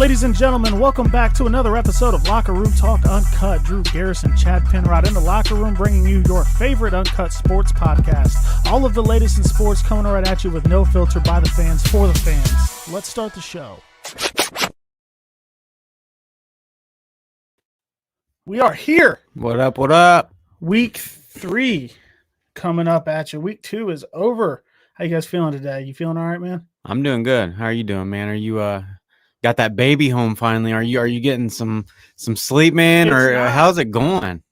Ladies and gentlemen, welcome back to another episode of Locker Room Talk Uncut. Drew Garrison, Chad Penrod in the locker room, bringing you your favorite uncut sports podcast. All of the latest in sports coming right at you with no filter, by the fans, for the fans. Let's start the show. We are here. What up, what up? Week 3 coming up at you. Week 2 is over. How you guys feeling today? You feeling all right, man? I'm doing good. How are you doing, man? Are you got that baby home finally? Are you getting some sleep, man? How's it going?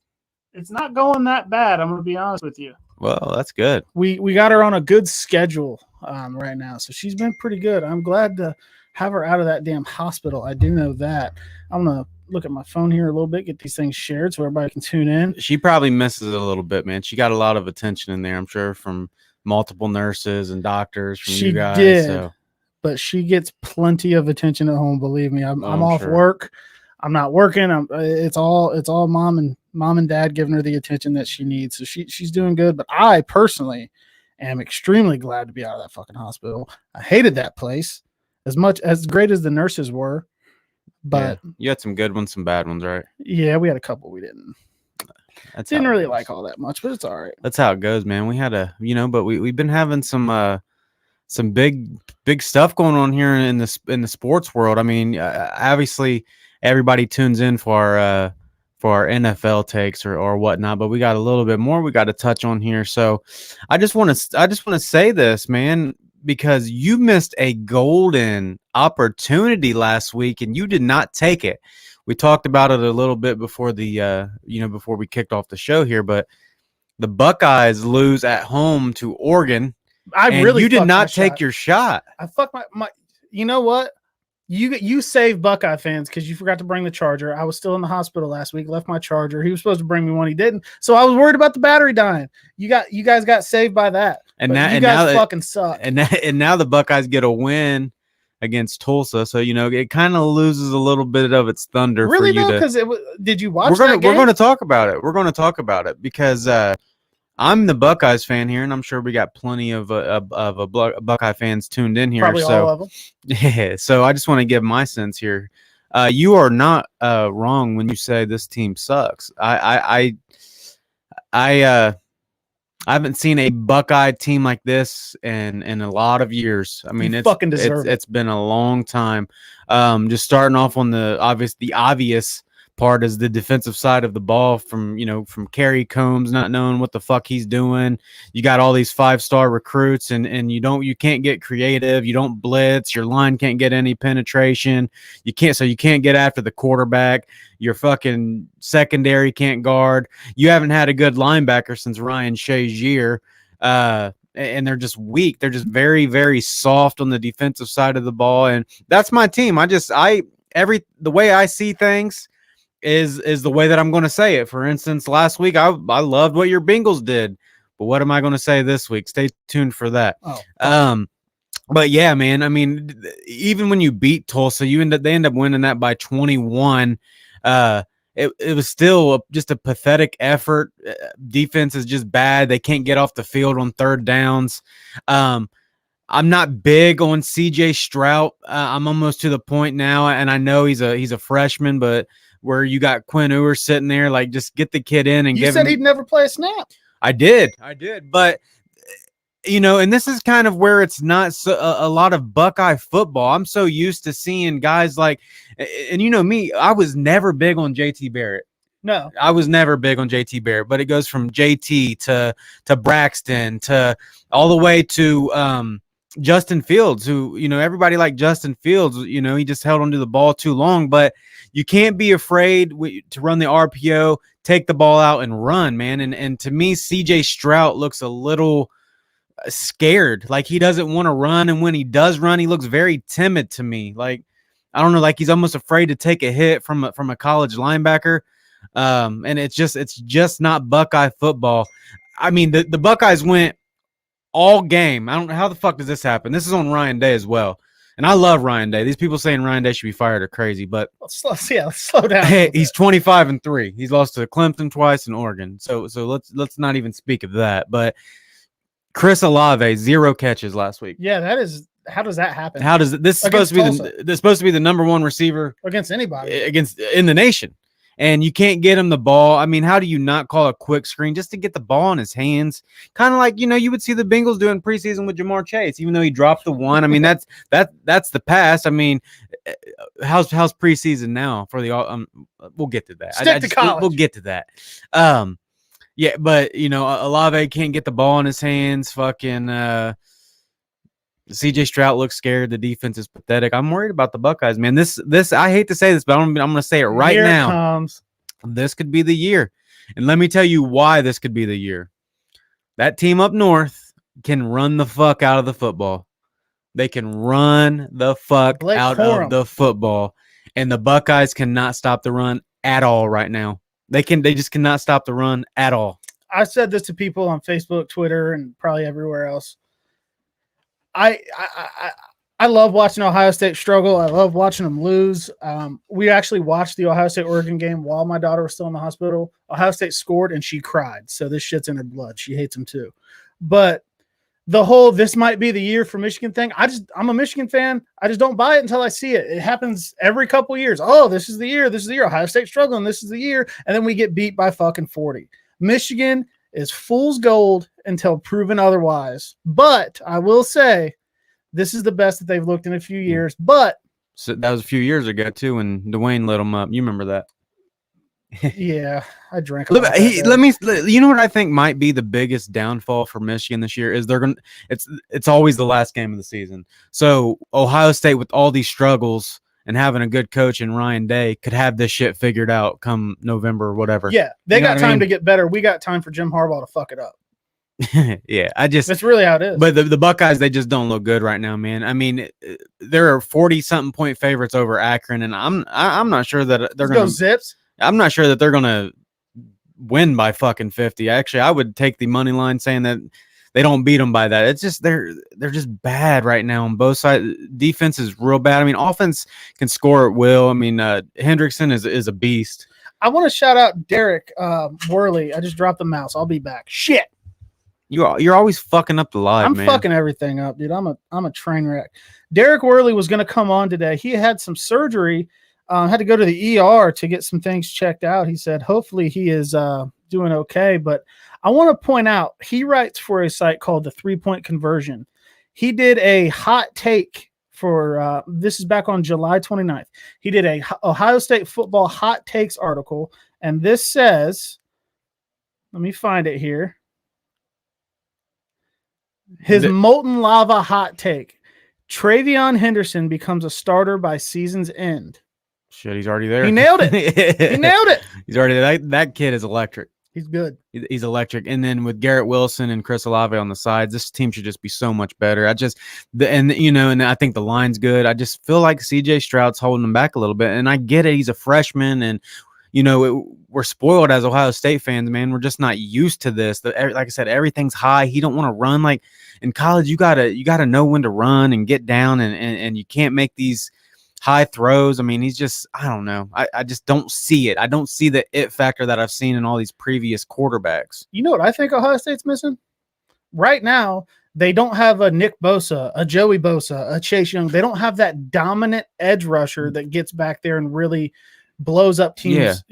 It's not going that bad, I'm going to be honest with you. Well, that's good. We got her on a good schedule right now, so she's been pretty good. I'm glad to have her out of that damn hospital. I do know that. I'm going to look at my phone here a little bit, get these things shared so everybody can tune in. She probably misses it a little bit, man. She got a lot of attention in there, I'm sure, from multiple nurses and doctors, from you guys. Did, so. But she gets plenty of attention at home, believe me. I'm off sure. work. I'm not working. It's all mom and dad giving her the attention that she needs. So she's doing good. But I personally am extremely glad to be out of that fucking hospital. I hated that place as great as the nurses were. But yeah, you had some good ones, some bad ones, right? Yeah, we had a couple we didn't really like all that much, but it's all right. That's how it goes, man. We had but we've been having some big stuff going on here in the sports world. I mean, obviously everybody tunes in for our NFL takes or whatnot, but we got a little bit more we got to touch on here. So I just want to say this, man, because you missed a golden opportunity last week and you did not take it. We talked about it a little bit before before we kicked off the show here, but the Buckeyes lose at home to Oregon. You did not take your shot. I fucked my. You know what? You saved Buckeye fans because you forgot to bring the charger. I was still in the hospital last week. Left my charger. He was supposed to bring me one. He didn't. So I was worried about the battery dying. You guys got saved by that. And you guys fucking suck. And now the Buckeyes get a win against Tulsa. So it kind of loses a little bit of its thunder. Really, for you because did you watch? We're going to talk about it. We're going to talk about it because I'm the Buckeyes fan here, and I'm sure we got plenty of Buckeye fans tuned in here. Probably all of them. Yeah, so I just want to give my sense here. You are not wrong when you say this team sucks. I haven't seen a Buckeye team like this in a lot of years. I mean, it's been a long time. Just starting off on the obvious part is the defensive side of the ball from Kerry Combs not knowing what the fuck he's doing. You got all these 5-star recruits and you can't get creative. You don't blitz. Your line can't get any penetration. You can't get after the quarterback. Your fucking secondary can't guard. You haven't had a good linebacker since Ryan Shazier. And they're just weak. They're just very, very soft on the defensive side of the ball. And that's my team. The way I see things is the way that I'm going to say it. For instance, last week I loved what your Bengals did, but what am I going to say this week? Stay tuned for that. But yeah, man, I mean, even when you beat Tulsa, they end up winning that by 21. It was still just a pathetic effort. Defense is just bad. They can't get off the field on third downs. I'm not big on CJ Stroud. I'm almost to the point now, and I know he's a freshman, but where you got Quinn Ewers sitting there, like, just get the kid in and give him. You said he'd never play a snap. I did. But, and this is kind of where it's not a lot of Buckeye football. I'm so used to seeing guys like, and me, I was never big on JT Barrett. No, I was never big on JT Barrett, but it goes from JT to Braxton to all the way to Justin Fields, who, everybody liked Justin Fields. He just held onto the ball too long, but you can't be afraid to run the RPO, take the ball out and run, man. And to me, CJ Stroud looks a little scared, like he doesn't want to run. And when he does run, he looks very timid to me. Like, I don't know, like he's almost afraid to take a hit from a college linebacker. And it's just not Buckeye football. I mean, the Buckeyes went all game. I don't know how the fuck does this happen. This is on Ryan Day as well. And I love Ryan Day. These people saying Ryan Day should be fired are crazy, but let's slow down. Hey, he's 25-3. He's lost to Clemson twice and Oregon. So let's not even speak of that. But Chris Olave, 0 catches last week. Yeah, that is does that happen? How does this is supposed to be the number one receiver against anybody in the nation? And you can't get him the ball. I mean, how do you not call a quick screen just to get the ball in his hands? Kind of like, you would see the Bengals doing preseason with Jamar Chase, even though he dropped the one. I mean, that's the pass. I mean, how's preseason now for the we'll get to that. Stick to college. We'll get to that. Yeah, but Olave can't get the ball in his hands. Fucking CJ Stroud looks scared. The defense is pathetic. I'm worried about the Buckeyes, man. This I hate to say this, but I'm going to say it right Here now. It comes. This could be the year. And let me tell you why this could be the year. That team up north can run the fuck out of the football. They can run the fuck out of the football. And the Buckeyes cannot stop the run at all right now. They just cannot stop the run at all. I said this to people on Facebook, Twitter, and probably everywhere else. I love watching Ohio State struggle. I love watching them lose. We actually watched the Ohio State-Oregon game while my daughter was still in the hospital. Ohio State scored, and she cried. So this shit's in her blood. She hates them too. But the whole this might be the year for Michigan thing, I'm a Michigan fan. I just don't buy it until I see it. It happens every couple of years. Oh, this is the year. This is the year. Ohio State struggling. This is the year. And then we get beat by fucking 40. Michigan is fool's gold until proven otherwise. But I will say, this is the best that they've looked in a few years, but so that was a few years ago too when Dwayne lit them up. You remember that? Yeah, I drank. Let me. You know what I think might be the biggest downfall for Michigan this year is it's always the last game of the season. So Ohio State with all these struggles and having a good coach in Ryan Day could have this shit figured out come November or whatever. Yeah, they got time to get better. We got time for Jim Harbaugh to fuck it up. Yeah, that's really how it is. But the Buckeyes, they just don't look good right now, man. I mean, there are 40-something point favorites over Akron, and I'm not sure that they're going to Zips. I'm not sure that they're going to win by fucking 50. Actually, I would take the money line saying that they don't beat them by that. It's just they're just bad right now on both sides. Defense is real bad. I mean, offense can score at will. I mean, Hendrickson is a beast. I want to shout out Derek Worley. I just dropped the mouse. I'll be back. Shit. You're always fucking up the live, man. I'm fucking everything up, dude. I'm a train wreck. Derek Worley was going to come on today. He had some surgery, had to go to the ER to get some things checked out. He said hopefully he is doing okay. But I want to point out he writes for a site called the 3 Point Conversion. He did a hot take for this is back on July 29th. He did a Ohio State football hot takes article, and this says, let me find it here. His molten lava hot take: Travion Henderson becomes a starter by season's end. Shit, he's already there. He nailed it. He nailed it. He's already there. That kid is electric. He's good. He's electric. And then with Garrett Wilson and Chris Olave on the sides, this team should just be so much better. And I think the line's good. I just feel like CJ Stroud's holding him back a little bit. And I get it. He's a freshman, and we're spoiled as Ohio State fans, man. We're just not used to this. Like I said, everything's high. He don't want to run. Like in college, you gotta know when to run and get down, and you can't make these high throws. I mean, he's just, I don't know. I just don't see it. I don't see the it factor that I've seen in all these previous quarterbacks. You know what I think Ohio State's missing? Right now, they don't have a Nick Bosa, a Joey Bosa, a Chase Young. They don't have that dominant edge rusher that gets back there and really blows up teams,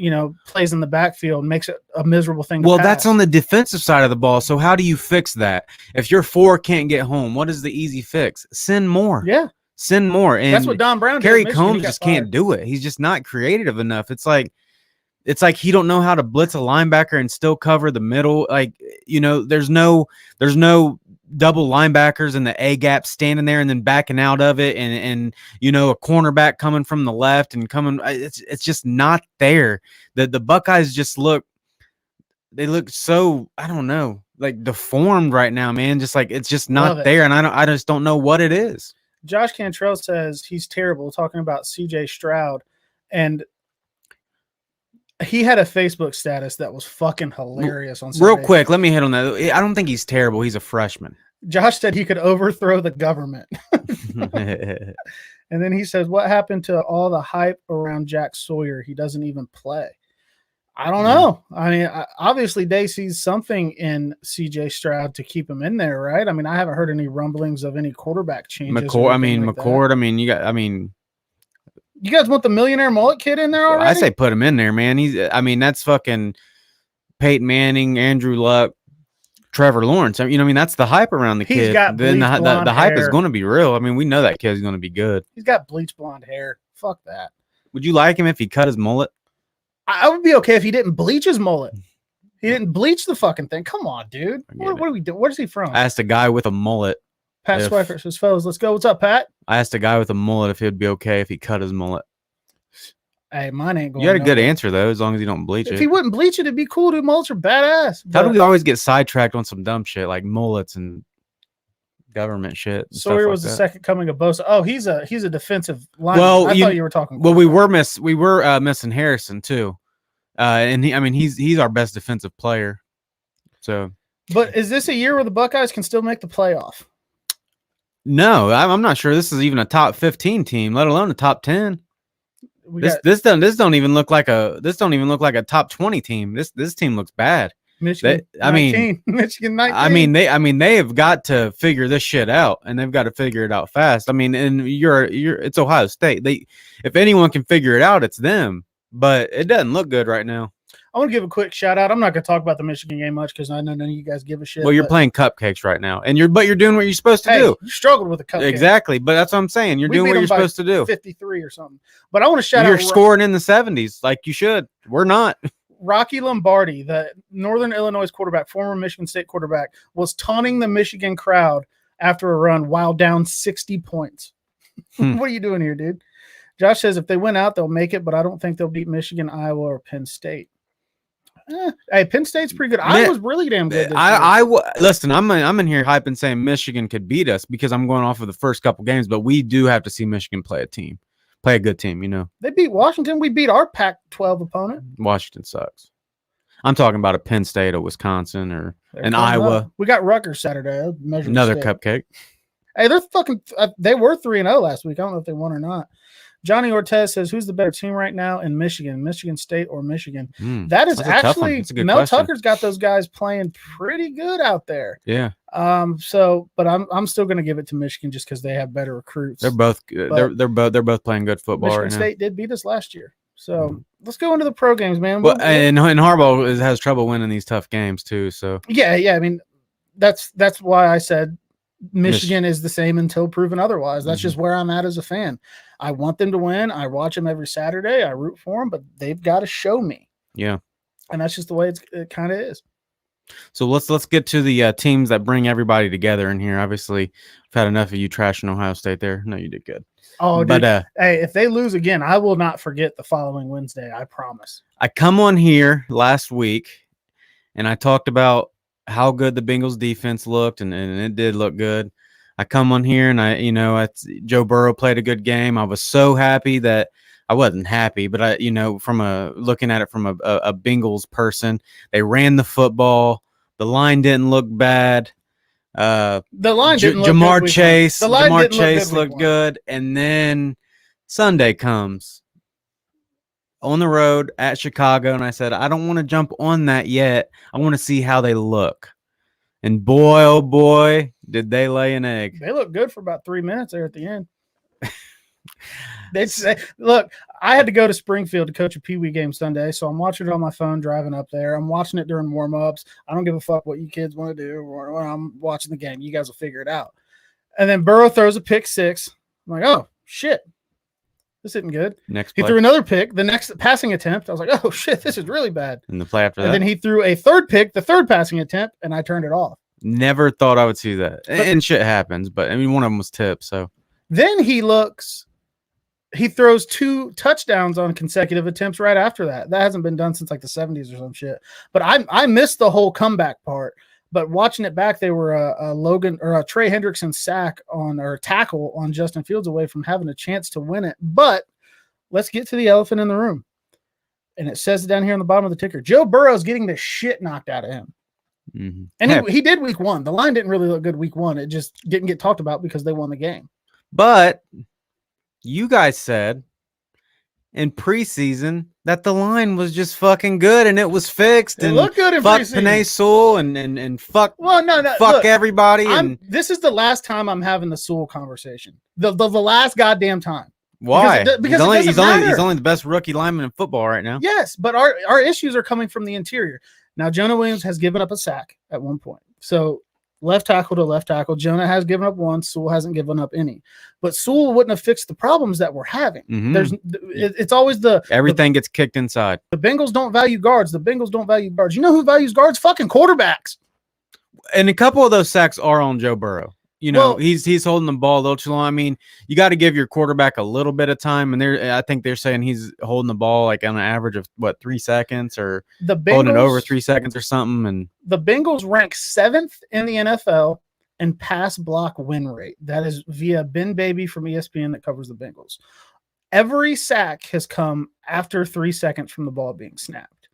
plays in the backfield, makes it a miserable thing to pass. That's on the defensive side of the ball. So how do you fix that? If your 4 can't get home, what is the easy fix? Send more. Yeah. Send more. And that's what Don Brown did. Kerry Combs just can't do it. He's just not creative enough. It's like he don't know how to blitz a linebacker and still cover the middle. Like, there's no double linebackers in the A gap standing there and then backing out of it, and a cornerback coming from the left and coming. It's just not there. The Buckeyes just look so, I don't know, like deformed right now, man. Just like it's just not there, and I just don't know what it is. Josh Cantrell says he's terrible, talking about CJ Stroud, and he had a Facebook status that was fucking hilarious on Sunday. Real quick, let me hit on that. I don't think he's terrible. He's a freshman. Josh said he could overthrow the government. And then he says, what happened to all the hype around Jack Sawyer? He doesn't even play. I don't know. I mean, obviously Day sees something in CJ Stroud to keep him in there, right? I mean, I haven't heard any rumblings of any quarterback changes. McCord. You guys want the millionaire mullet kid in there already? I say put him in there, man. That's fucking Peyton Manning, Andrew Luck, Trevor Lawrence. That's the hype around the kid. He's got then the hype hair. Is going to be real. I mean, we know that kid's going to be good. He's got bleach blonde hair. Fuck that. Would you like him if he cut his mullet? I would be okay if he didn't bleach his mullet. He didn't bleach the fucking thing. Come on, dude. What are we doing? Where's he from? I asked a guy with a mullet. Pat Swifer says, fellas, let's go. What's up, Pat? I asked a guy with a mullet if he'd be okay if he cut his mullet. Hey, mine ain't going. You had a good answer, though, as long as you don't bleach it. If he wouldn't bleach it, it'd be cool. Dude, mullets are badass. How do we always get sidetracked on some dumb shit like mullets and government shit? Sawyer was the second coming of Bosa. Oh, he's a defensive lineman. Well, I thought you were talking. Well, we were missing Harrison too, and he's our best defensive player. So, but is this a year where the Buckeyes can still make the playoff? No, I'm not sure this is even a top 15 team, let alone a top 10. This don't even look like a top 20 team. This team looks bad. Michigan 19. They have got to figure this shit out, and they've got to figure it out fast. I mean, and it's Ohio State. If anyone can figure it out, it's them. But it doesn't look good right now. I want to give a quick shout out. I'm not going to talk about the Michigan game much because I know none of you guys give a shit. Well, you're playing cupcakes right now, and you're doing what you're supposed to do. You struggled with a cupcake. Exactly, but that's what I'm saying. You're doing what you're supposed to do. 53 or something. But I want to shout out. You're scoring in the 70s like you should. We're not. Rocky Lombardi, the Northern Illinois quarterback, former Michigan State quarterback, was taunting the Michigan crowd after a run while down 60 points. What are you doing here, dude? Josh says if they win out, they'll make it, but I don't think they'll beat Michigan, Iowa, or Penn State. Hey, Penn State's pretty good. Iowa's really damn good. Listen, I'm in here hyping saying Michigan could beat us because I'm going off of the first couple games, but we do have to see Michigan play a good team. They beat Washington. We beat our Pac-12 opponent. Washington sucks. I'm talking about a Penn State or Wisconsin or an Iowa. Up. We got Rutgers Saturday. Another cupcake. Hey, they were 3-0 last week. I don't know if they won or not. Johnny Ortez says, who's the better team right now in Michigan? Michigan State or Michigan? That is actually Mel Tucker's got those guys playing pretty good out there. Yeah. But I'm still going to give it to Michigan just because they have better recruits. They're both good. They're both playing good football. Michigan State did beat us last year. So let's go into the pro games, man. Well, and Harbaugh has trouble winning these tough games too. So yeah. I mean, that's why I said Michigan is the same until proven otherwise. That's just where I'm at as a fan. I want them to win. I watch them every Saturday. I root for them, but they've got to show me. Yeah. And that's just the way it kind of is. So let's get to the teams that bring everybody together in here. Obviously, I've had enough of you trashing Ohio State there. No, you did good. Oh, dude. But hey, if they lose again, I will not forget the following Wednesday. I promise. I come on here last week, and I talked about how good the Bengals defense looked, and it did look good. I come on here and Joe Burrow played a good game. I was so happy that I wasn't happy, but looking at it from a Bengals person, they ran the football. The line didn't look bad. The line didn't look Jamar good. Chase. Jamar Chase looked good. And then Sunday comes on the road at Chicago, and I said, I don't want to jump on that yet. I want to see how they look. And boy, oh boy, did they lay an egg. They look good for about 3 minutes there at the end. They say, look, I had to go to Springfield to coach a Pee Wee game Sunday, so I'm watching it on my phone driving up there. I'm watching it during warm-ups. I don't give a fuck what you kids want to do when I'm watching the game. You guys will figure it out. And then Burrow throws a pick six. I'm like, oh, shit. This isn't good. He threw another pick. The next passing attempt, I was like, oh, shit, this is really bad. And the play after that. And then he threw a third pick, the third passing attempt, and I turned it off. Never thought I would see that. And shit happens, but I mean, one of them was tipped, so. Then he throws 2 touchdowns on consecutive attempts right after that. That hasn't been done since like the 70s or some shit. But I missed the whole comeback part. But watching it back, they were a Trey Hendrickson tackle on Justin Fields away from having a chance to win it. But let's get to the elephant in the room. And it says it down here on the bottom of the ticker. Joe Burrow's getting the shit knocked out of him. Mm-hmm. And he did week 1. The line didn't really look good week 1. It just didn't get talked about because they won the game. But you guys said in preseason that the line was just fucking good and it was fixed. It looked good in fuck preseason. Penei Sewell and fuck. Well, no, fuck look, everybody. And this is the last time I'm having the Sewell conversation. The last goddamn time. Why? Because he's only the best rookie lineman in football right now. Yes, but our issues are coming from the interior. Now, Jonah Williams has given up a sack at one point. So left tackle to left tackle. Jonah has given up one. Sewell hasn't given up any. But Sewell wouldn't have fixed the problems that we're having. It's always everything gets kicked inside. The Bengals don't value guards. The Bengals don't value guards. You know who values guards? Fucking quarterbacks. And a couple of those sacks are on Joe Burrow. You know, he's holding the ball a little too long. I mean, you got to give your quarterback a little bit of time. And I think they're saying he's holding the ball like on an average of 3 seconds or holding it over 3 seconds or something. And the Bengals rank 7th in the NFL in pass block win rate. That is via Ben Baby from ESPN that covers the Bengals. Every sack has come after 3 seconds from the ball being snapped.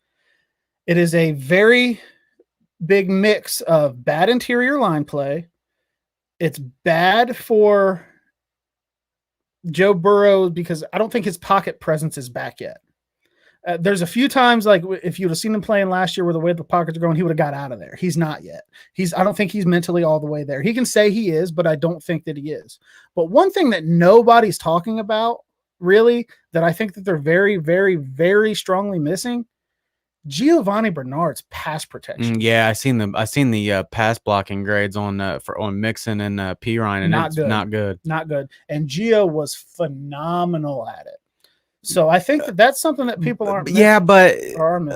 It is a very big mix of bad interior line play. It's bad for Joe Burrow because I don't think his pocket presence is back yet. There's a few times, like if you would have seen him playing last year where the way the pockets are going, he would have got out of there. He's not yet. I don't think he's mentally all the way there. He can say he is, but I don't think that he is. But one thing that nobody's talking about really that I think that they're very, very, very strongly missing, Giovanni Bernard's pass protection. Yeah, I seen the pass blocking grades on Mixon and P. Ryan, and not good. And Gio was phenomenal at it. So I think that's something that people aren't. Yeah, but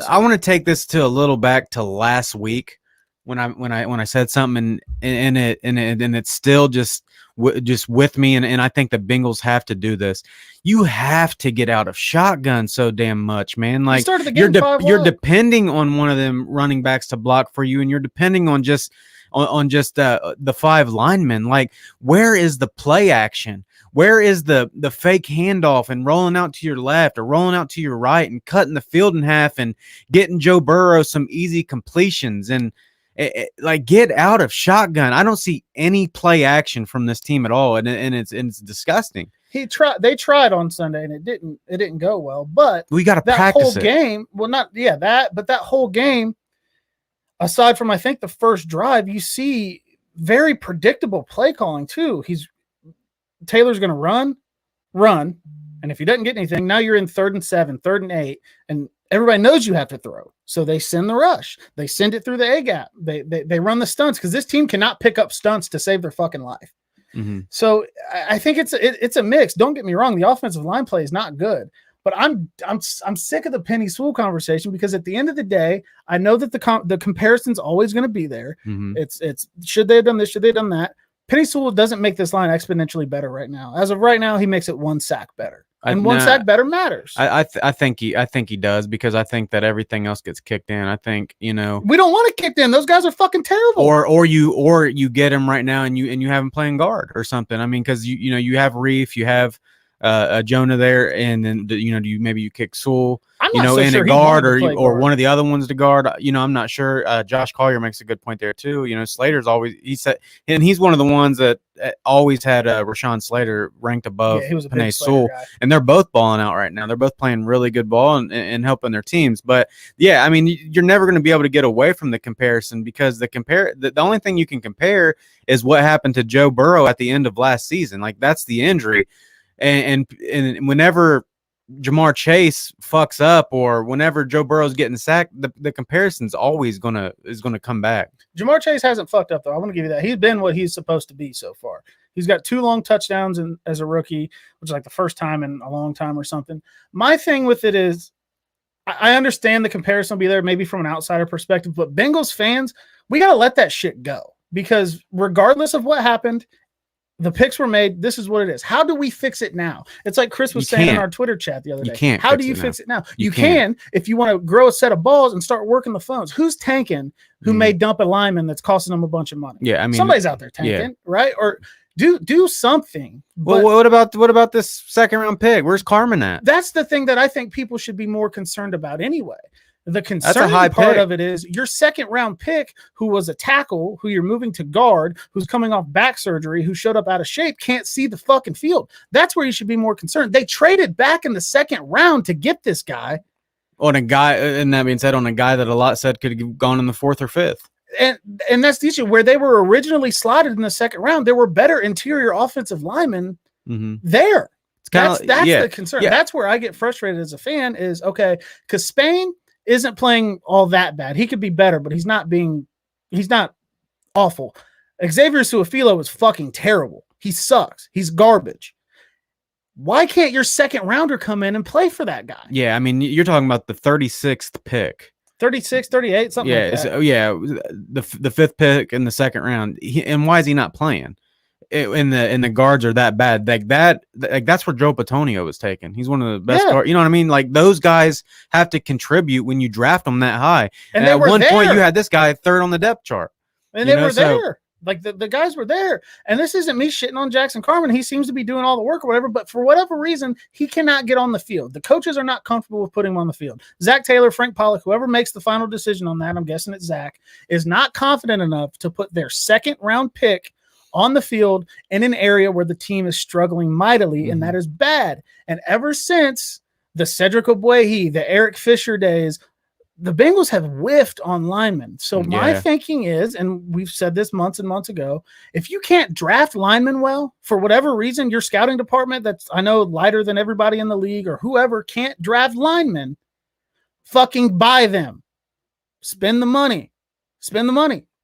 I want to take this to a little back to last week when I said something and it's still just with me, and I think the Bengals have to do this. You have to get out of shotgun so damn much, man. Like you're depending on one of them running backs to block for you, and you're depending on just the 5 linemen. Like, where is the play action? Where is the fake handoff and rolling out to your left or rolling out to your right and cutting the field in half and getting Joe Burrow some easy completions and like get out of shotgun? I don't see any play action from this team at all, and it's disgusting. They tried on Sunday and it didn't go well. But we got to practice whole game. Well, not that, but that whole game, aside from I think the first drive, you see very predictable play calling too. Taylor's going to run, and if he doesn't get anything, now you're in 3rd and 7, 3rd and 8, and everybody knows you have to throw. So they send the rush. They send it through the A gap. They run the stunts because this team cannot pick up stunts to save their fucking life. Mm-hmm. So I think it's a mix. Don't get me wrong. The offensive line play is not good, but I'm sick of the Penei Sewell conversation because at the end of the day, I know that the comparison's always going to be there. Mm-hmm. It's should they have done this? Should they have done that? Penei Sewell doesn't make this line exponentially better right now. As of right now, he makes it 1 sack better. And one sack better matters. I think he does, because I think that everything else gets kicked in. I think, we don't want it kicked in. Those guys are fucking terrible. Or you get him right now and you have him playing guard or something. I mean, because you have Reef, you have Jonah there, and then you kick Sewell, in a guard or one of the other ones to guard. I'm not sure. Josh Collier makes a good point there too. Slater's always, he said, and he's one of the ones that always had Rashawn Slater ranked above Penei Sewell, and they're both balling out right now. They're both playing really good ball and helping their teams. But yeah, I mean, you're never going to be able to get away from the comparison, because the only thing you can compare is what happened to Joe Burrow at the end of last season. Like, that's the injury. And whenever Jamar Chase fucks up, or whenever Joe Burrow's getting sacked, the comparison's always gonna come back. Jamar Chase hasn't fucked up though. I want to give you that. He's been what he's supposed to be so far. He's got 2 long touchdowns as a rookie, which is like the first time in a long time or something. My thing with it is, I understand the comparison will be there maybe from an outsider perspective, but Bengals fans, we got to let that shit go, because regardless of what happened, the picks were made. This is what it is. How do we fix it now? It's like Chris was saying in our Twitter chat the other day. How do you fix it now? You can if you want to grow a set of balls and start working the phones. Who's tanking? Who may dump a lineman that's costing them a bunch of money? Yeah, I mean, somebody's out there tanking, right? Or do something. Well, what about this 2nd round pick? Where's Carmen at? That's the thing that I think people should be more concerned about anyway. The concerning part of it is your 2nd round pick, who was a tackle, who you're moving to guard, who's coming off back surgery, who showed up out of shape, can't see the fucking field. That's where you should be more concerned. They traded back in the 2nd round to get this guy, on a guy, and that being said, on a guy that a lot said could have gone in the 4th or 5th. And that's the issue. Where they were originally slotted in the 2nd round, there were better interior offensive linemen there. That's the concern. Yeah. That's where I get frustrated as a fan is, okay, because Spain isn't playing all that bad. He could be better, but he's not awful. Xavier Suafilo is fucking terrible. He sucks. He's garbage. Why can't your 2nd rounder come in and play for that guy? Yeah, I mean, you're talking about the 36th pick. 36, 38, something like that. The 5th pick in the 2nd round. And why is he not playing? In the guards are that bad. That's where Joe Patonio was taken. He's one of the best guards. You know what I mean? Like, those guys have to contribute when you draft them that high. And at one point, you had this guy 3rd on the depth chart. And they were there. Like the guys were there. And this isn't me shitting on Jackson Carman. He seems to be doing all the work or whatever, but for whatever reason, he cannot get on the field. The coaches are not comfortable with putting him on the field. Zach Taylor, Frank Pollock, whoever makes the final decision on that, I'm guessing it's Zach, is not confident enough to put their 2nd round pick on the field in an area where the team is struggling mightily, and that is bad. And ever since the Cedric Ogbuehi, the Eric Fisher days, the Bengals have whiffed on linemen. So my thinking is, and we've said this months and months ago, if you can't draft linemen well, for whatever reason, your scouting department that's, I know, lighter than everybody in the league or whoever can't draft linemen, fucking buy them. Spend the money.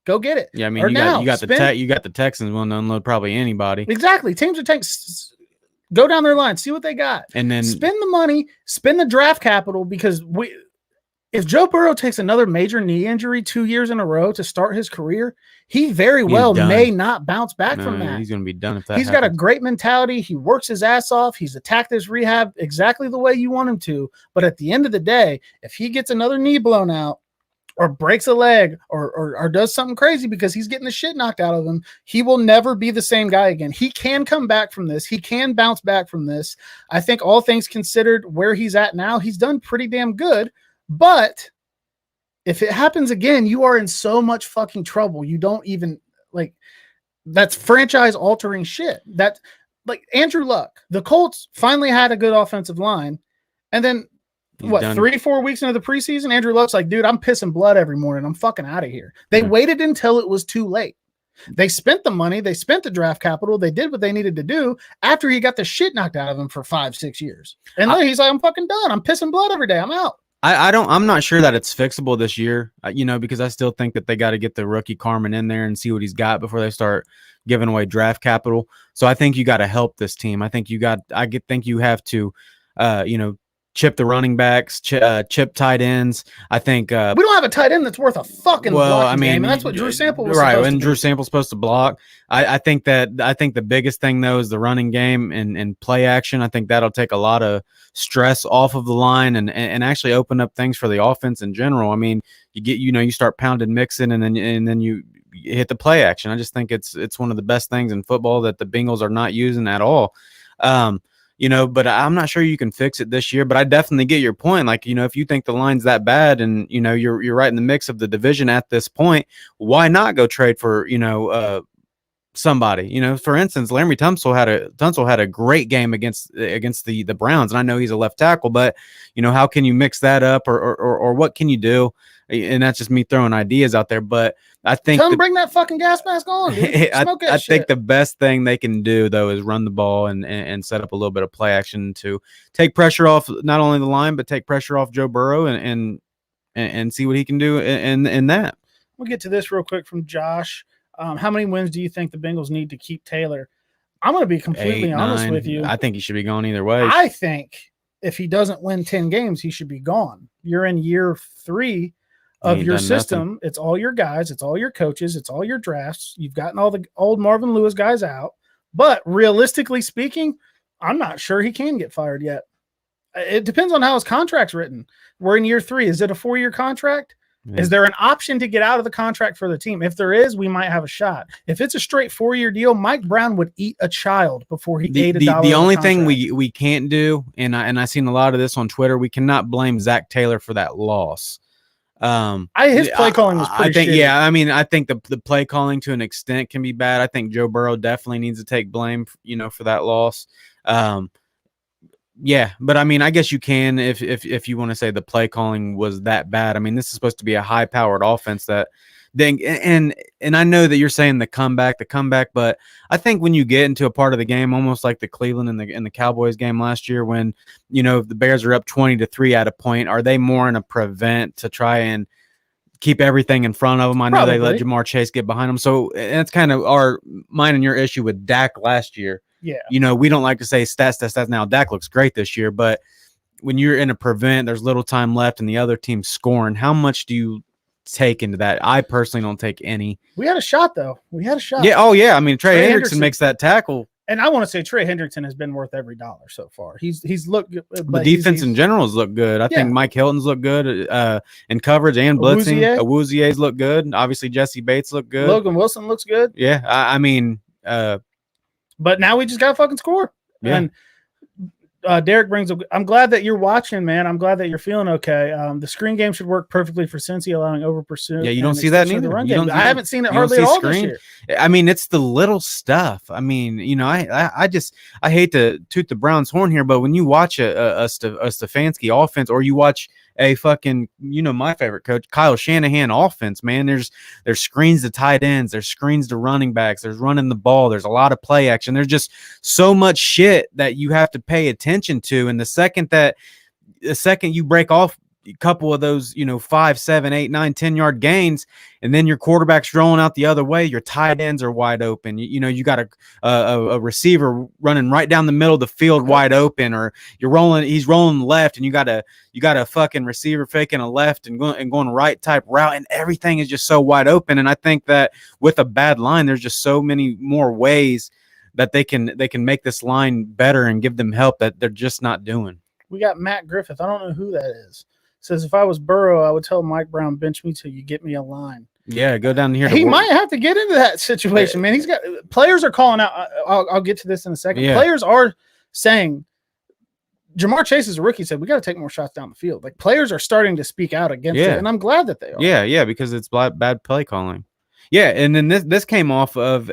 Go get it. Yeah, I mean, you got the Texans willing to unload probably anybody. Exactly. Teams are go down their line, see what they got. And then spend the money, spend the draft capital, because if Joe Burrow takes another major knee injury 2 years in a row to start his career, he very well may not bounce back from that. He's going to be done if that He's got a great mentality. He works his ass off. He's attacked his rehab exactly the way you want him to. But at the end of the day, if he gets another knee blown out or breaks a leg or does something crazy because he's getting the shit knocked out of him, he will never be the same guy again. He can come back from this. He can bounce back from this. I think all things considered, where he's at now, he's done pretty damn good. But if it happens again, you are in so much fucking trouble. You don't even that's franchise altering shit. That like Andrew Luck, the Colts finally had a good offensive line. And then 3-4 weeks into the preseason, Andrew Luck's like, dude, I'm pissing blood every morning. I'm fucking out of here. They waited until it was too late. They spent the money. They spent the draft capital. They did what they needed to do after he got the shit knocked out of him for 5-6 years. And then he's like, I'm fucking done. I'm pissing blood every day. I'm out. I'm not sure that it's fixable this year, because I still think that they got to get the rookie Carman in there and see what he's got before they start giving away draft capital. So I think you got to help this team. I think you have to, chip the running backs, chip tight ends. I think we don't have a tight end that's worth a fucking game, and that's what Drew Sample was right. Supposed and to Drew Sample's supposed to block. I think the biggest thing though is the running game and play action. I think that'll take a lot of stress off of the line and actually open up things for the offense in general. I mean, you start pounding Mixon and then you hit the play action. I just think it's one of the best things in football that the Bengals are not using at all. But I'm not sure you can fix it this year, but I definitely get your point. Like, if you think the line's that bad and, you're right in the mix of the division at this point, why not go trade for, somebody? For instance, Laremy Tunsil had a great game against the Browns. And I know he's a left tackle, but how can you mix that up or what can you do? And that's just me throwing ideas out there, but I think tell them bring that fucking gas mask on, dude. I think the best thing they can do though is run the ball and set up a little bit of play action to take pressure off not only the line but take pressure off Joe Burrow and see what he can do in that. We'll get to this real quick from Josh. How many wins do you think the Bengals need to keep Taylor? I'm going to be completely honest with you. I think he should be gone either way. I think if he doesn't win 10 games, he should be gone. You're in year 3 of your system. Nothing. It's all your guys. It's all your coaches. It's all your drafts. You've gotten all the old Marvin Lewis guys out. But realistically speaking, I'm not sure he can get fired yet. It depends on how his contract's written. We're in year 3. Is it a 4-year contract? Yeah. Is there an option to get out of the contract for the team? If there is, we might have a shot. If it's a straight 4-year deal, Mike Brown would eat a child before he ate $1. The only thing we can't do, and I seen a lot of this on Twitter, we cannot blame Zach Taylor for that loss. His play calling was pretty shitty. Yeah, I mean, I think the play calling to an extent can be bad. I think Joe Burrow definitely needs to take blame, for that loss. Yeah, but I mean, I guess you can if you want to say the play calling was that bad. I mean, this is supposed to be a high powered offense that then and I know that you're saying the comeback, but I think when you get into a part of the game, almost like the Cleveland and the Cowboys game last year, when the Bears are up 20-3 at a point, are they more in a prevent to try and keep everything in front of them? I know they let Jamar Chase get behind them, so that's kind of mine and your issue with Dak last year. Yeah. We don't like to say stats. Now Dak looks great this year, but when you're in a prevent, there's little time left and the other team's scoring. How much do you take into that? I personally don't take any. We had a shot though. Yeah. Oh yeah. I mean, Trey Hendrickson makes that tackle. And I want to say Trey Hendrickson has been worth every dollar so far. He's looked good. The defense in general has looked good. I think Mike Hilton's looked good in coverage and blitzing. Awuzie's looked good. Obviously, Jesse Bates looked good. Logan Wilson looks good. Yeah. I mean, but now we just got to fucking score. Yeah. And Derek I'm glad that you're watching, man. I'm glad that you're feeling okay. The screen game should work perfectly for Cincy, allowing over pursuit. Yeah, you don't see that neither. I haven't seen it hardly at all this year. I mean, it's the little stuff. I mean, I hate to toot the Browns' horn here, but when you watch a Stefanski offense, or you watch a fucking, my favorite coach, Kyle Shanahan offense, man, there's screens to tight ends, there's screens to running backs, there's running the ball, there's a lot of play action, there's just so much shit that you have to pay attention to. And the second you break off a couple of those, 5, 7, 8, 9, 10-yard gains, and then your quarterback's rolling out the other way, your tight ends are wide open. You got a receiver running right down the middle of the field wide open, or he's rolling left, and you got a fucking receiver faking a left and going right type route, and everything is just so wide open. And I think that with a bad line, there's just so many more ways that they can make this line better and give them help that they're just not doing. We got Matt Griffith. I don't know who that is. Says, if I was Burrow, I would tell Mike Brown, bench me till you get me a line. Yeah, go down here. He might have to get into that situation, man. He's got players are calling out. I'll get to this in a second. Yeah. Players are saying, Jamar Chase is a rookie, said we got to take more shots down the field. Like, players are starting to speak out against it, and I'm glad that they are. Yeah, because it's bad play calling. Yeah, and then this came off of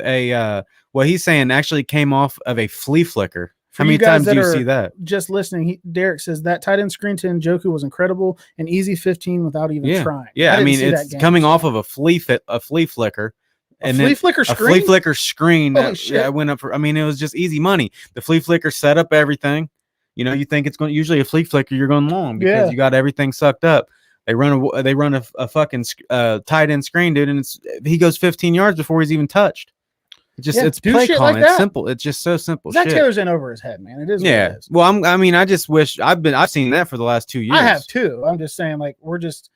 what he's saying actually came off of a flea flicker. How many times do you see that? Just listening, Derek says that tight end screen to Njoku was incredible, an easy 15 without even trying. Yeah, I mean, it's coming off of a flea flicker. A flea flicker screen that went up for. I mean, it was just easy money. The flea flicker set up everything. You think it's going. Usually, a flea flicker, you're going long because you got everything sucked up. They run a fucking tight end screen, dude, and he goes 15 yards before he's even touched. It's play calling. Like it's simple. It's just so simple. Zach Taylor's in over his head, man. It is. Yeah. What it is. Well, I just wish I've seen that for the last 2 years. I have too. I'm just saying, like, we're just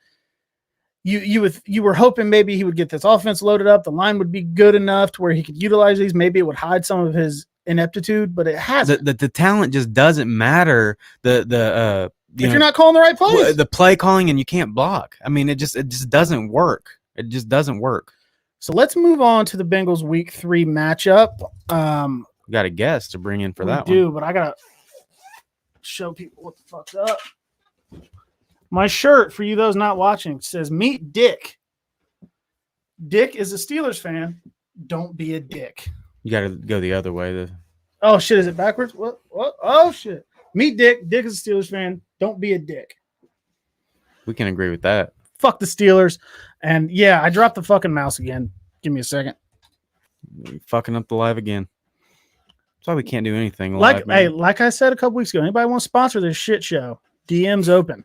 you were hoping maybe he would get this offense loaded up. The line would be good enough to where he could utilize these. Maybe it would hide some of his ineptitude, but it hasn't. The talent just doesn't matter. If you're not calling the right plays, the play calling, and you can't block. I mean, it just doesn't work. It just doesn't work. So let's move on to the Bengals Week 3 matchup. We got a guest to bring in for that one. We do, but I gotta show people what the fuck's up. My shirt, for you those not watching, says "Meet Dick." Dick is a Steelers fan. Don't be a dick. You got to go the other way. Oh shit! Is it backwards? What? Oh shit! Meet Dick. Dick is a Steelers fan. Don't be a dick. We can agree with that. Fuck the Steelers. And yeah, I dropped the fucking mouse again. Give me a second. You're fucking up the live again. That's why we can't do anything live. Like I said a couple weeks ago, anybody want to sponsor this shit show? DM's open.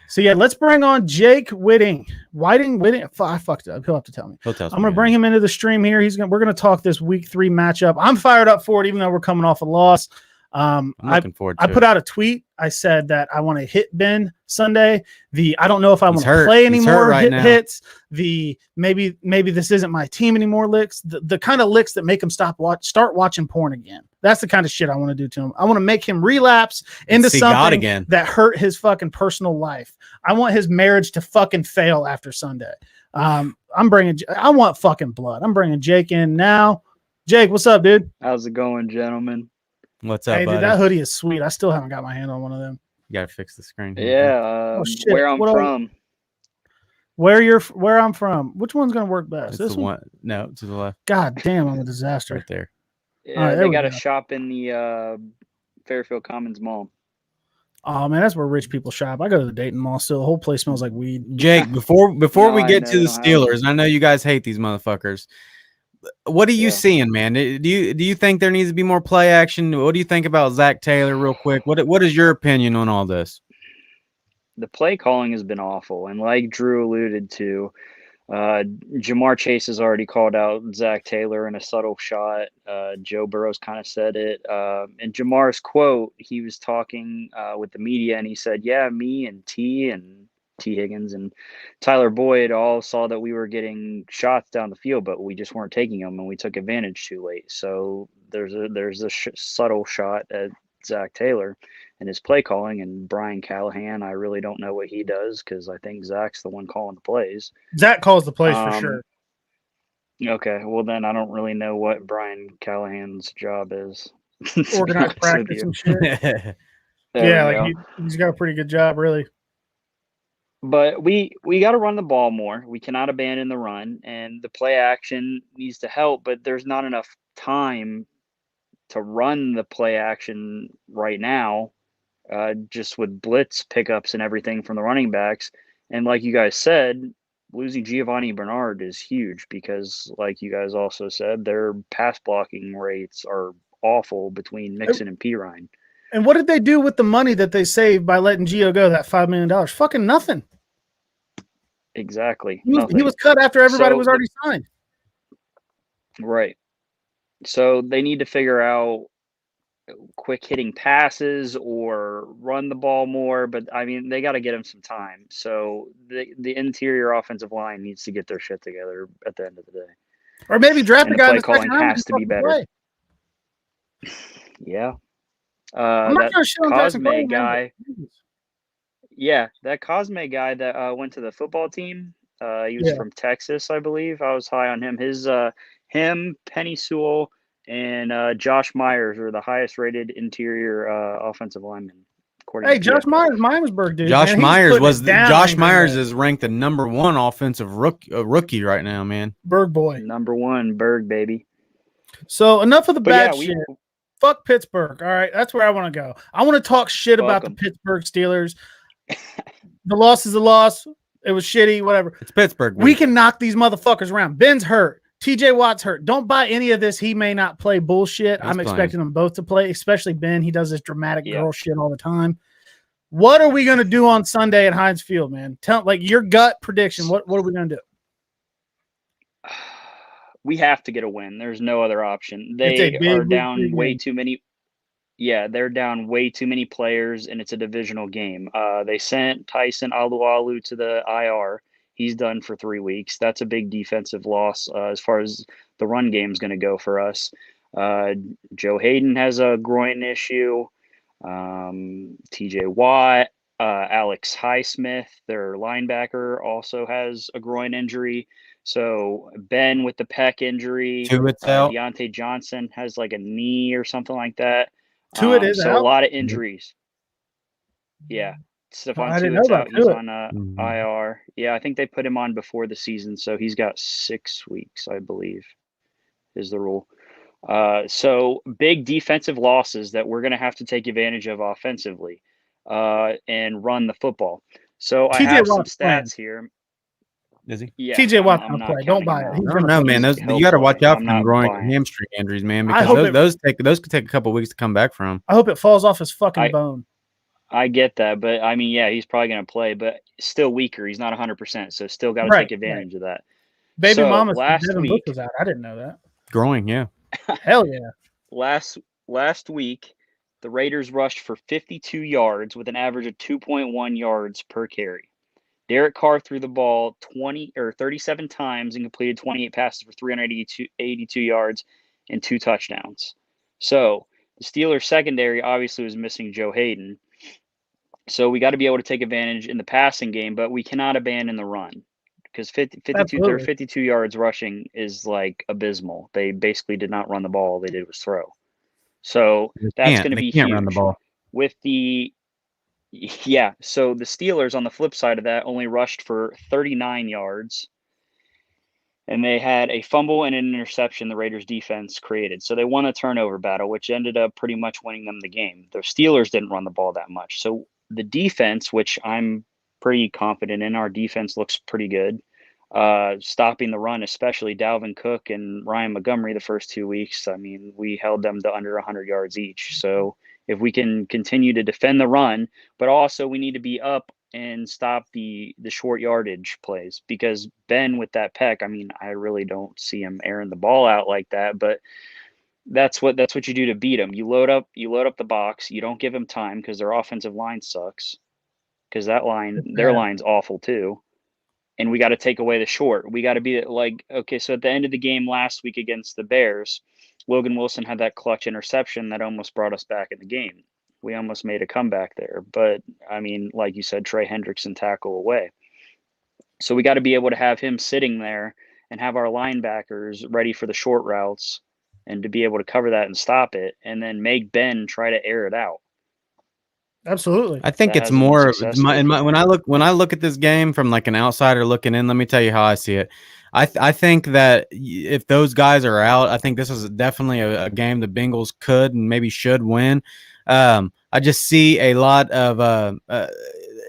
So yeah, let's bring on Jake Whiting. I fucked up. He'll have to tell me. He'll tell us. I'm gonna bring him into the stream here. We're gonna talk this Week 3 matchup. I'm fired up for it, even though we're coming off a loss. I'm looking forward to it. I put out a tweet. I said that I want to hit Ben Sunday. I don't know if I want to play anymore hits. Maybe this isn't my team anymore licks. The kind of licks that make him start watching porn again. That's the kind of shit I want to do to him. I want to make him relapse into something that hurt his fucking personal life. I want his marriage to fucking fail after Sunday. I want fucking blood. I'm bringing Jake in now. Jake, what's up, dude? How's it going, gentlemen? What's up, hey, buddy? Dude, that hoodie is sweet. I still haven't got my hand on one of them. You gotta fix the screen. Yeah, where I'm from. Where I'm from. Which one's gonna work best? It's this one? No, to the left. God damn, I'm a disaster. Right there. Yeah, they got a shop in the Fairfield Commons Mall. Oh man, that's where rich people shop. I go to the Dayton Mall still. The whole place smells like weed. Jake, before we get to the Steelers, I know you guys hate these motherfuckers. What are you seeing, man? Do you think there needs to be more play action? What do you think about Zach Taylor, real quick? What is your opinion on all this? The play calling has been awful, and like Drew alluded to, Jamar Chase has already called out Zach Taylor in a subtle shot. Joe Burrow's kind of said it. In Jamar's quote, he was talking with the media, and he said, "Yeah, me and T Higgins and Tyler Boyd all saw that we were getting shots down the field, but we just weren't taking them, and we took advantage too late." So there's a subtle shot at Zach Taylor and his play calling, and Brian Callahan, I really don't know what he does because I think Zach's the one calling the plays. Zach calls the plays for sure. Okay, well then I don't really know what Brian Callahan's job is. Organized practice and shit. Yeah, he's got a pretty good job, really. But we got to run the ball more. We cannot abandon the run, and the play action needs to help, but there's not enough time to run the play action right now. Just with blitz pickups and everything from the running backs. And like you guys said, losing Giovanni Bernard is huge because, like you guys also said, their pass blocking rates are awful between Mixon and Pirine. And what did they do with the money that they saved by letting Gio go, that $5 million? Fucking nothing. Exactly. He was cut after everybody was already signed. Right. So they need to figure out quick hitting passes or run the ball more, but I mean they got to get him some time. So the interior offensive line needs to get their shit together at the end of the day, or maybe draft a guy. Play calling has to be better. Yeah, that Cosme guy. Yeah, that Cosme guy that went to the football team. He was from Texas, I believe. I was high on him. Him, Penny Sewell, and Josh Myers are the highest rated interior offensive linemen. Hey, Josh Myers, Miamisburg dude. Josh Myers is ranked the number one offensive rookie right now, man. Berg boy. Number one, Berg, baby. So enough of the bad shit. Fuck Pittsburgh. All right, that's where I want to go. I want to talk shit about the Pittsburgh Steelers. The loss is a loss. It was shitty, whatever. It's Pittsburgh. We can knock these motherfuckers around. Ben's hurt. TJ Watt's hurt. Don't buy any of this. He may not play bullshit. I'm expecting them both to play, especially Ben. He does this dramatic girl shit all the time. What are we going to do on Sunday at Heinz Field, man? Tell your gut prediction. What are we going to do? We have to get a win. There's no other option. They are down way too many. Yeah, they're down way too many players, and it's a divisional game. They sent Tyson Alualu to the IR. He's done for 3 weeks. That's a big defensive loss as far as the run game is going to go for us. Joe Hayden has a groin issue. TJ Watt, Alex Highsmith, their linebacker, also has a groin injury. So Ben with the pec injury. Deontay Johnson has like a knee or something like that. So a lot of injuries. Yeah. Stephon Tuitt's out. He's on IR. Yeah, I think they put him on before the season, so he's got 6 weeks, I believe, is the rule. So big defensive losses that we're going to have to take advantage of offensively and run the football. So I have some stats here. Is he? Yeah. TJ Watt's not play. Don't buy it. I don't know, man. You got to watch out for them groin and hamstring injuries, man, because those could take a couple weeks to come back from. I hope it falls off his fucking bone. I get that, but I mean, yeah, he's probably going to play, but still weaker. He's not 100%, so still got to take advantage of that. Baby mama's Devin Book was out. I didn't know that. Groin, yeah. Hell yeah. Last week, the Raiders rushed for 52 yards with an average of 2.1 yards per carry. Derek Carr threw the ball 37 times and completed 28 passes for 382 yards and 2 touchdowns. So the Steelers secondary obviously was missing Joe Hayden. So we got to be able to take advantage in the passing game, but we cannot abandon the run because 52 yards rushing is like abysmal. They basically did not run the ball. All they did was throw. So that's going to be huge. Run the ball. So the Steelers on the flip side of that only rushed for 39 yards and they had a fumble and an interception the Raiders defense created. So they won a turnover battle, which ended up pretty much winning them the game. The Steelers didn't run the ball that much. So the defense, which I'm pretty confident in, our defense looks pretty good. Stopping the run, especially Dalvin Cook and Ryan Montgomery the first 2 weeks. I mean, we held them to under 100 yards each. So if we can continue to defend the run, but also we need to be up and stop the short yardage plays, because Ben with that peck, I mean, I really don't see him airing the ball out like that, but that's what you do to beat him. You load up the box. You don't give him time because their offensive line sucks, because their line's awful too. And we got to take away the short. We got to be like, okay, so at the end of the game last week against the Bears, Logan Wilson had that clutch interception that almost brought us back in the game. We almost made a comeback there. But, I mean, like you said, Trey Hendrickson tackle away. So we got to be able to have him sitting there and have our linebackers ready for the short routes and to be able to cover that and stop it, and then make Ben try to air it out. Absolutely. I think it's more when I look at this game from like an outsider looking in. Let me tell you how I see it. I think that if those guys are out, I think this is definitely a game the Bengals could and maybe should win. I just see a lot of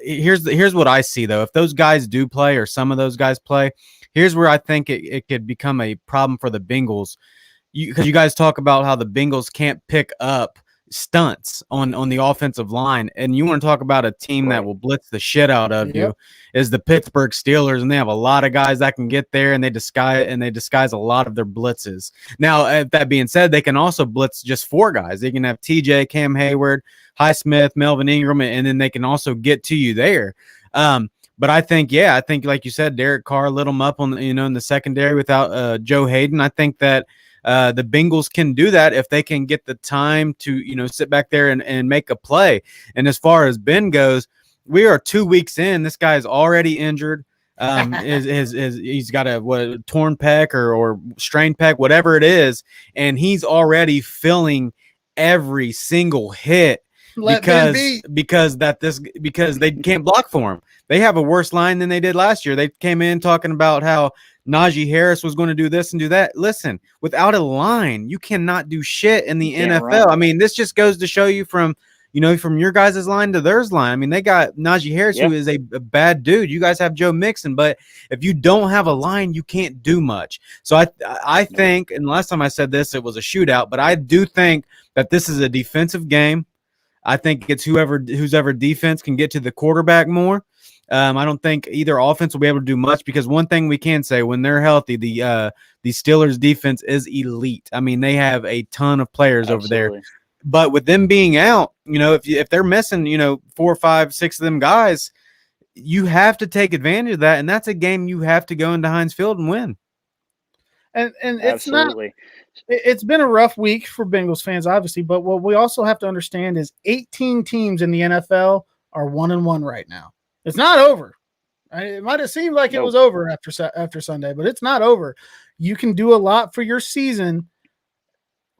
here's what I see though. If those guys do play, or some of those guys play, here's where I think it could become a problem for the Bengals. Because you guys talk about how the Bengals can't pick up stunts on the offensive line, and you want to talk about a team that will blitz the shit out of you is the Pittsburgh Steelers, and they have a lot of guys that can get there, and they disguise a lot of their blitzes. Now, that being said, they can also blitz just 4 guys. They can have TJ, Cam Hayward, Highsmith, Melvin Ingram, and then they can also get to you there. But I think like you said, Derek Carr lit them up on in the secondary without Joe Hayden. I think that the Bengals can do that if they can get the time to, sit back there and make a play. And as far as Ben goes, we are 2 weeks in. This guy is already injured. He's got a torn pec or strained pec, whatever it is, and he's already feeling every single hit because they can't block for him. They have a worse line than they did last year. They came in talking about how Najee Harris was going to do this and do that. Listen, without a line, you cannot do shit in the NFL. Run. I mean, this just goes to show you from your guys' line to theirs line. I mean, they got Najee Harris, who is a bad dude. You guys have Joe Mixon, but if you don't have a line, you can't do much. So I think, and last time I said this, it was a shootout, but I do think that this is a defensive game. I think it's whose ever defense can get to the quarterback more. I don't think either offense will be able to do much, because one thing we can say, when they're healthy, the Steelers defense is elite. I mean, they have a ton of players over there. But with them being out, if they're missing, 4, 5, 6 of them guys, you have to take advantage of that, and that's a game you have to go into Heinz Field and win. And it's Absolutely. It's been a rough week for Bengals fans, obviously, but what we also have to understand is 18 teams in the NFL are 1-1 right now. It's not over. It might have seemed like it was over after Sunday, but it's not over. You can do a lot for your season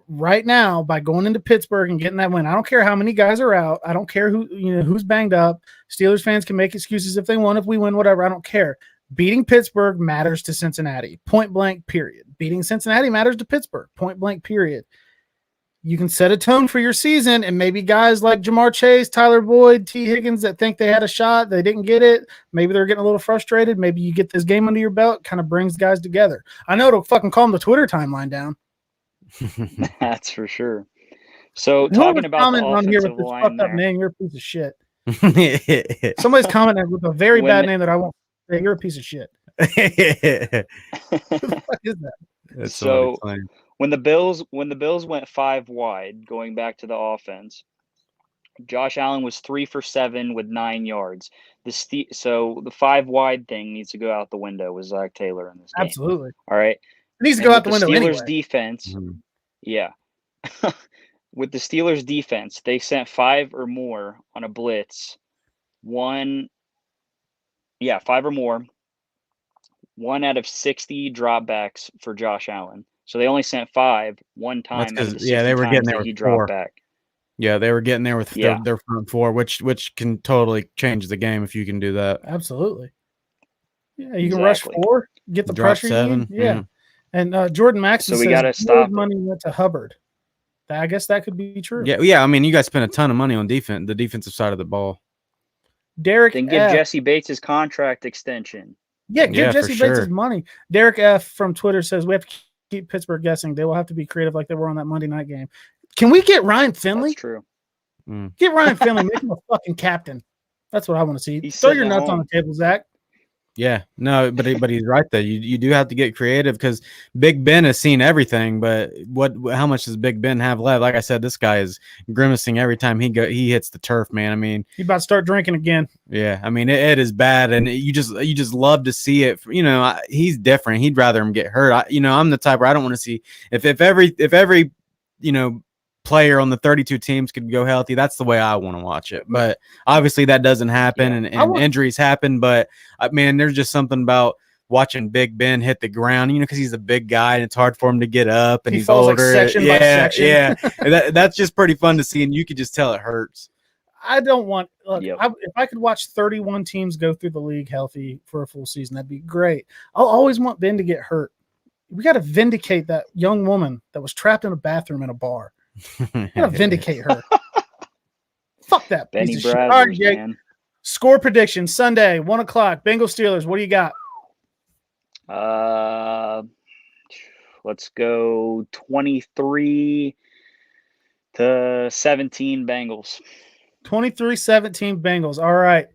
right now by going into Pittsburgh and getting that win. I don't care how many guys are out. I don't care who's banged up. Steelers fans can make excuses if they want. If we win, whatever. I don't care. Beating Pittsburgh matters to Cincinnati. Point blank, period. Beating Cincinnati matters to Pittsburgh. Point blank, period. You can set a tone for your season, and maybe guys like Jamar Chase, Tyler Boyd, T. Higgins that think they had a shot, they didn't get it. Maybe they're getting a little frustrated. Maybe you get this game under your belt, kind of brings guys together. I know it'll fucking calm the Twitter timeline down. That's for sure. So talking about the offensive here with this line fucked up name, you're a piece of shit. Somebody's commenting with a very bad name that I won't say. You're a piece of shit. Who the fuck is that? That's so when the Bills went 5 wide, going back to the offense, Josh Allen was 3 for 7 with 9 yards. So the 5 wide thing needs to go out the window with Zach Taylor in this game. Absolutely. All right. It needs to go out the window anyway. Steelers defense, yeah. With the Steelers defense, they sent 5 or more on a blitz. 5 or more. 1 out of 60 dropbacks for Josh Allen. So they only sent 5 one time. They were getting there with 4. Back. Yeah, they were getting there with their front 4, which can totally change the game if you can do that. Absolutely. Yeah, you can rush 4, get the Drop pressure 7. you need. Yeah. And Jordan Maxson so we says got to stop money went to Hubbard. I guess that could be true. Yeah. I mean, you guys spent a ton of money on defense, the defensive side of the ball. Derek Then give Jesse Bates his contract extension. Yeah, give Jesse Bates his money. Derek F from Twitter says we have to keep Pittsburgh guessing. They will have to be creative like they were on that Monday night game. Can we get Ryan Finley? That's true. Get Ryan Finley, make him a fucking captain. That's what I want to see. Throw your nuts on the table, Zach. Yeah, no, but he's right there. You do have to get creative because Big Ben has seen everything. But how much does Big Ben have left? Like I said, this guy is grimacing every time he hits the turf, man. I mean, he's about to start drinking again. Yeah, I mean it is bad, and you just love to see it. You know, he's different. He'd rather him get hurt. I'm the type where I don't want to see if every player on the 32 teams could go healthy. That's the way I want to watch it. But obviously that doesn't happen, and injuries happen. But man, there's just something about watching Big Ben hit the ground, because he's a big guy and it's hard for him to get up, and he's older. Like section by section. That's just pretty fun to see, and you could just tell it hurts. I don't want if I could watch 31 teams go through the league healthy for a full season, that'd be great. I'll always want Ben to get hurt. We got to vindicate that young woman that was trapped in a bathroom in a bar. Gotta vindicate her. Fuck that Benny piece of shit. All right, Jake. Score prediction Sunday, 1:00. Bengals Steelers. What do you got? Let's go 23-17 Bengals. 23-17 Bengals. All right.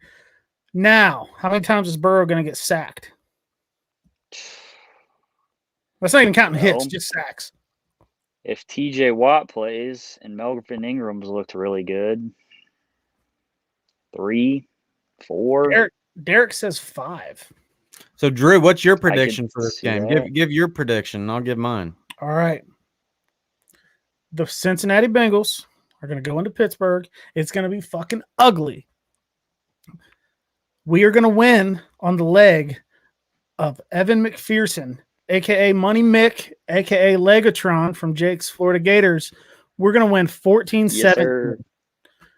Now, how many times is Burrow going to get sacked? That's not even counting hits, just sacks. If TJ Watt plays and Melvin Ingram's looked really good, 3, 4. Derek says 5. So Drew, what's your prediction for this game? Give your prediction. I'll give mine. All right. The Cincinnati Bengals are going to go into Pittsburgh. It's going to be fucking ugly. We are going to win on the leg of Evan McPherson, a.k.a. Money Mick, a.k.a. Legatron from Jake's Florida Gators. We're going to win 14-17. Yes,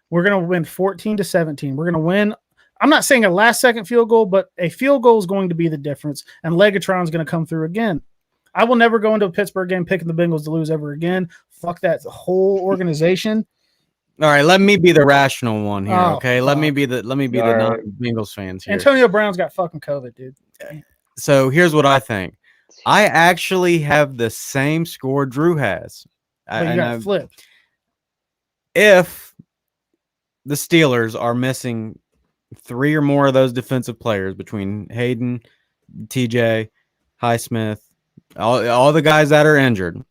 we're going to win 14-17. We're going to win. I'm not saying a last-second field goal, but a field goal is going to be the difference, and Legatron's going to come through again. I will never go into a Pittsburgh game picking the Bengals to lose ever again. Fuck that whole organization. All right, let me be the rational one here, okay? Let me be the non-Bengals fans here. Antonio Brown's got fucking COVID, dude. So here's what I think. I actually have the same score Drew has. But you got flipped. If the Steelers are missing 3 or more of those defensive players between Hayden, TJ, Highsmith, all the guys that are injured,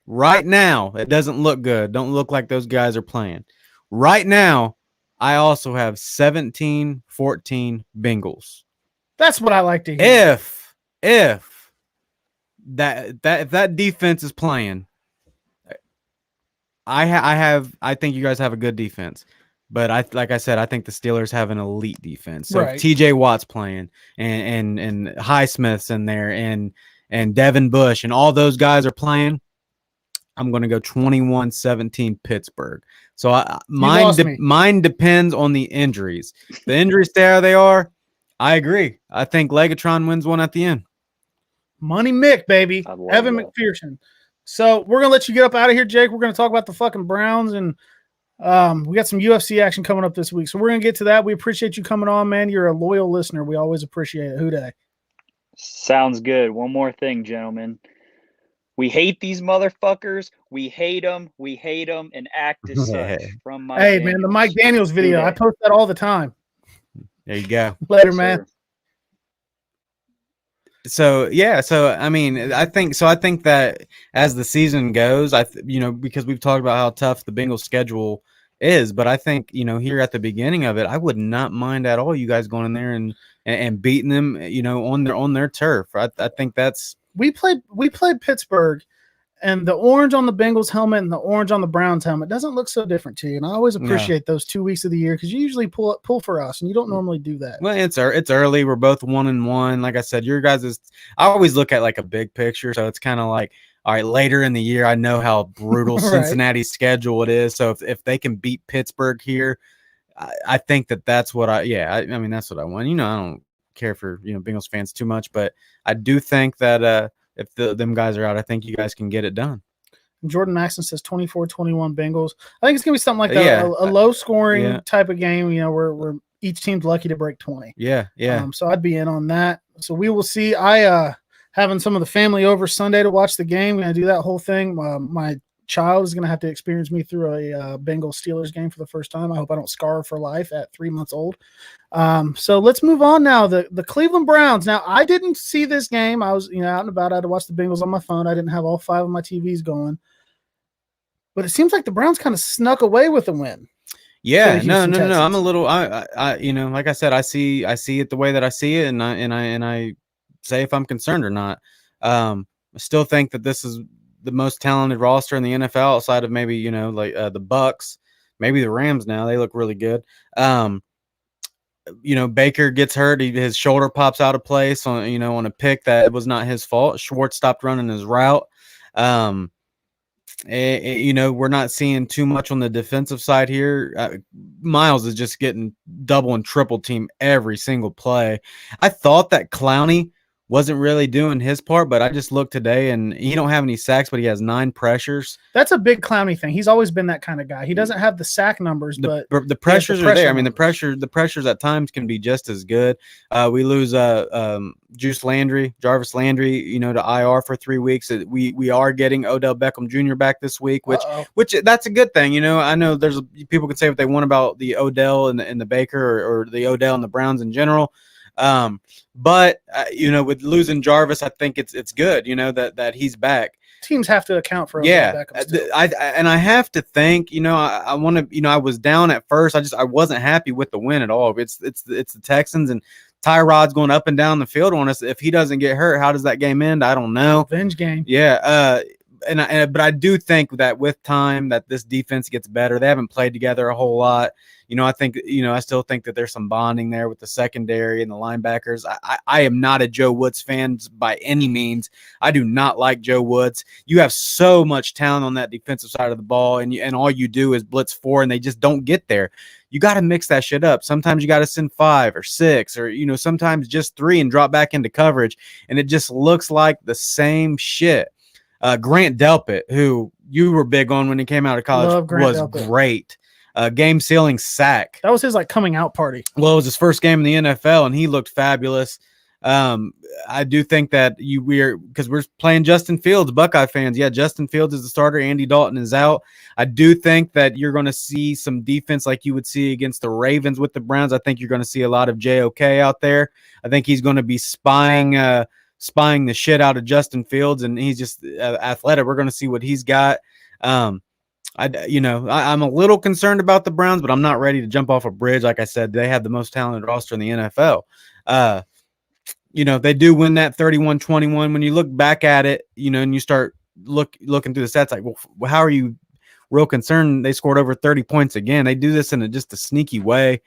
right now, it doesn't look good. Don't look like those guys are playing. Right now, I also have 17-14 Bengals. That's what I like to hear. If that defense is playing, I think you guys have a good defense. But like I said, I think the Steelers have an elite defense. So if TJ Watt's playing and Highsmith's in there and Devin Bush and all those guys are playing, I'm going to go 21-17 Pittsburgh. So mine depends on the injuries. The injuries stay how they are. I agree. I think Legatron wins one at the end. Money Mick, baby. Evan McPherson. So we're going to let you get up out of here, Jake. We're going to talk about the fucking Browns, and we got some UFC action coming up this week. So we're going to get to that. We appreciate you coming on, man. You're a loyal listener. We always appreciate it. Who dey? Sounds good. One more thing, gentlemen. We hate these motherfuckers. We hate them. We hate them and act as such. From Mike Daniels. Man, the Mike Daniels video. I post that all the time. There you go. Later, man. So I mean, I think that as the season goes, because we've talked about how tough the Bengals schedule is, but I think here at the beginning of it, I would not mind at all you guys going in there and beating them, on their turf. I think that's we played Pittsburgh, and the orange on the Bengals helmet and the orange on the Browns helmet doesn't look so different to you. And I always appreciate those 2 weeks of the year because you usually pull for us, and you don't normally do that. Well, it's early. We're both 1-1. Like I said, your guys I always look at like a big picture, so it's kind of like, all right, later in the year, I know how brutal Cincinnati's schedule it is. So if they can beat Pittsburgh here, I think that's what I mean, that's what I want. I don't care for Bengals fans too much, but I do think that if them guys are out, I think you guys can get it done. Jordan Maxson says 24-21 Bengals. I think it's gonna be something like that, a low scoring type of game. Where each team's lucky to break 20. Yeah. So I'd be in on that. So we will see. I having some of the family over Sunday to watch the game. We're gonna do that whole thing. My child is gonna have to experience me through a Bengals Steelers game for the first time. I hope I don't scar her for life at 3 months old. So let's move on now. The Cleveland Browns. Now I didn't see this game. I was out and about. I had to watch the Bengals on my phone. I didn't have all 5 of my TVs going. But it seems like the Browns kind of snuck away with a win. Yeah, no. I'm a little. I like I said, I see it the way that I see it, and I say if I'm concerned or not. I still think that this is the most talented roster in the NFL outside of maybe the Bucks, maybe the Rams. Now they look really good. Baker gets hurt. His shoulder pops out of place on a pick that was not his fault. Schwartz stopped running his route. We're not seeing too much on the defensive side here. Miles is just getting double and triple team every single play. I thought that Clowney wasn't really doing his part, but I just looked today and he don't have any sacks, but he has 9 pressures. That's a big Clowney thing. He's always been that kind of guy. He doesn't have the sack numbers, but the pressures are there. I mean, the pressures at times can be just as good. We lose Jarvis Landry, to IR for 3 weeks. We are getting Odell Beckham Jr. back this week, which that's a good thing. I know there's people can say what they want about the Odell and the Baker or the Odell and the Browns in general. But with losing Jarvis, I think it's good, that he's back. Teams have to account for I have to think, I want to, I was down at first. I wasn't happy with the win at all. It's the Texans, and Tyrod's going up and down the field on us. If he doesn't get hurt, how does that game end? I don't know. Revenge game. Yeah. But I do think that with time that this defense gets better. They haven't played together a whole lot. I think, I still think that there's some bonding there with the secondary and the linebackers. I am not a Joe Woods fan by any means. I do not like Joe Woods. You have so much talent on that defensive side of the ball, and all you do is blitz 4, and they just don't get there. You got to mix that shit up. Sometimes you got to send 5 or 6 or, sometimes just 3 and drop back into coverage, and it just looks like the same shit. Grant Delpit, who you were big on when he came out of college, was great. Game sealing sack. That was his coming out party. Well, it was his first game in the NFL, and he looked fabulous. I do think that because we're playing Justin Fields, Buckeye fans. Yeah, Justin Fields is the starter. Andy Dalton is out. I do think that you're going to see some defense like you would see against the Ravens with the Browns. I think you're going to see a lot of JOK out there. I think he's going to be spying the shit out of Justin Fields, and he's just athletic. We're going to see what he's got. I'm a little concerned about the Browns, but I'm not ready to jump off a bridge. Like I said, they have the most talented roster in the NFL. They do win that 31-21. When you look back at it, and you start looking through the stats, like, well, how are you real concerned? They scored over 30 points again. They do this in just a sneaky way.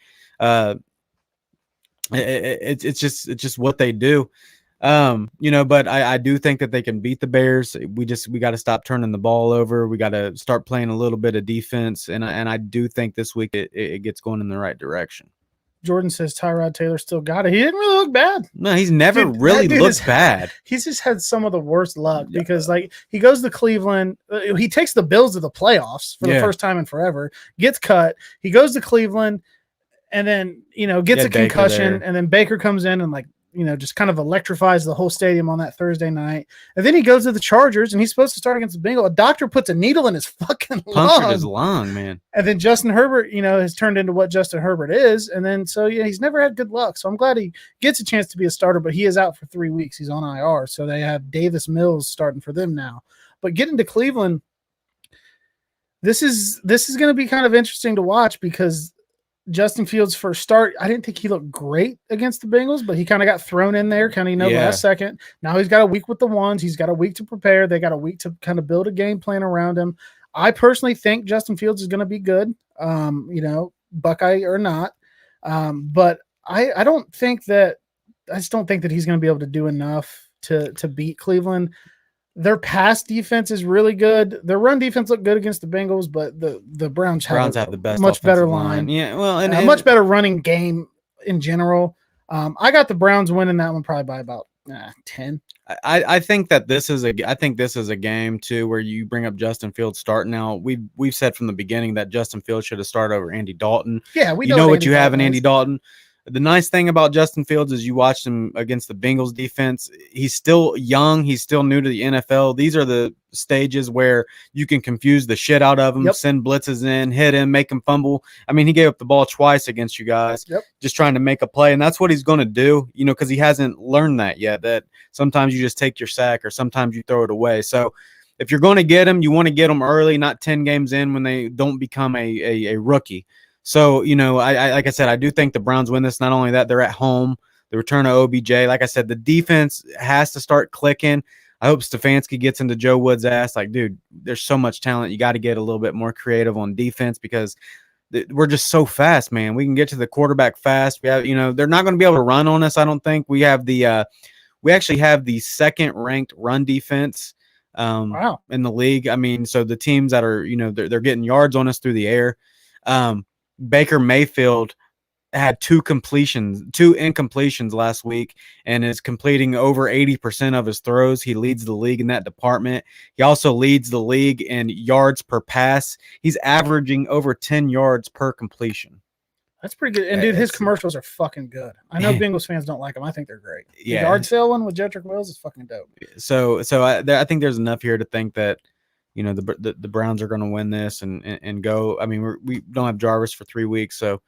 It's just what they do. But I do think that they can beat the Bears. We got to stop turning the ball over. We got to start playing a little bit of defense. And I do think this week it gets going in the right direction. Jordan says Tyrod Taylor still got it. He didn't really look bad. No, he's never really looked bad. He's just had some of the worst luck because he goes to Cleveland. He takes the Bills to the playoffs for the first time in forever, gets cut. He goes to Cleveland and then, gets a concussion, and then Baker comes in and just kind of electrifies the whole stadium on that Thursday night. And then he goes to the Chargers, and he's supposed to start against the Bengals. A doctor puts a needle in his fucking punctured his lung, man. And then Justin Herbert, has turned into what Justin Herbert is. And then, he's never had good luck. So I'm glad he gets a chance to be a starter, but he is out for 3 weeks. He's on IR. So they have Davis Mills starting for them now. But getting to Cleveland, this is going to be kind of interesting to watch because Justin Fields' first start, I didn't think he looked great against the Bengals, but he kind of got thrown in there last second. Now he's got a week with the ones. He's got a week to prepare. They got a week to kind of build a game plan around him. I personally think Justin Fields is going to be good, Buckeye or not. But I just don't think that he's going to be able to do enough to beat Cleveland. Their pass defense is really good. Their run defense looked good against the Bengals, but the Browns have the best, much better line. Yeah, well, and a much better running game in general. I got the Browns winning that one probably by about 10. I think that this is a game too where you bring up Justin Fields starting. Now we've said from the beginning that Justin Fields should have started over Andy Dalton. Yeah, we know what you have in Andy Dalton. The nice thing about Justin Fields is you watched him against the Bengals defense. He's still young. He's still new to the NFL. These are the stages where you can confuse the shit out of him, send blitzes in, hit him, make him fumble. I mean, he gave up the ball twice against you guys, just trying to make a play. And that's what he's going to do, because he hasn't learned that yet, that sometimes you just take your sack or sometimes you throw it away. So if you're going to get him, you want to get him early, not 10 games in when they don't become a rookie. So, I like I said, I do think the Browns win this. Not only that, they're at home. The return of OBJ. Like I said, the defense has to start clicking. I hope Stefanski gets into Joe Wood's ass. Like, dude, there's so much talent. You got to get a little bit more creative on defense because we're just so fast, man. We can get to the quarterback fast. We have, they're not going to be able to run on us, I don't think. We actually have the second-ranked run defense in the league. I mean, so the teams that are, they're getting yards on us through the air. Baker Mayfield had two incompletions last week and is completing over 80% of his throws. He leads the league in that department. He also leads the league in yards per pass. He's averaging over 10 yards per completion. That's pretty good. And dude, his commercials are fucking good. I know Bengals fans don't like them. I think they're great. The yard sale one with Jedrick Wills is fucking dope. So I think there's enough here to think that the Browns are going to win this and go. I mean, we don't have Jarvis for 3 weeks, so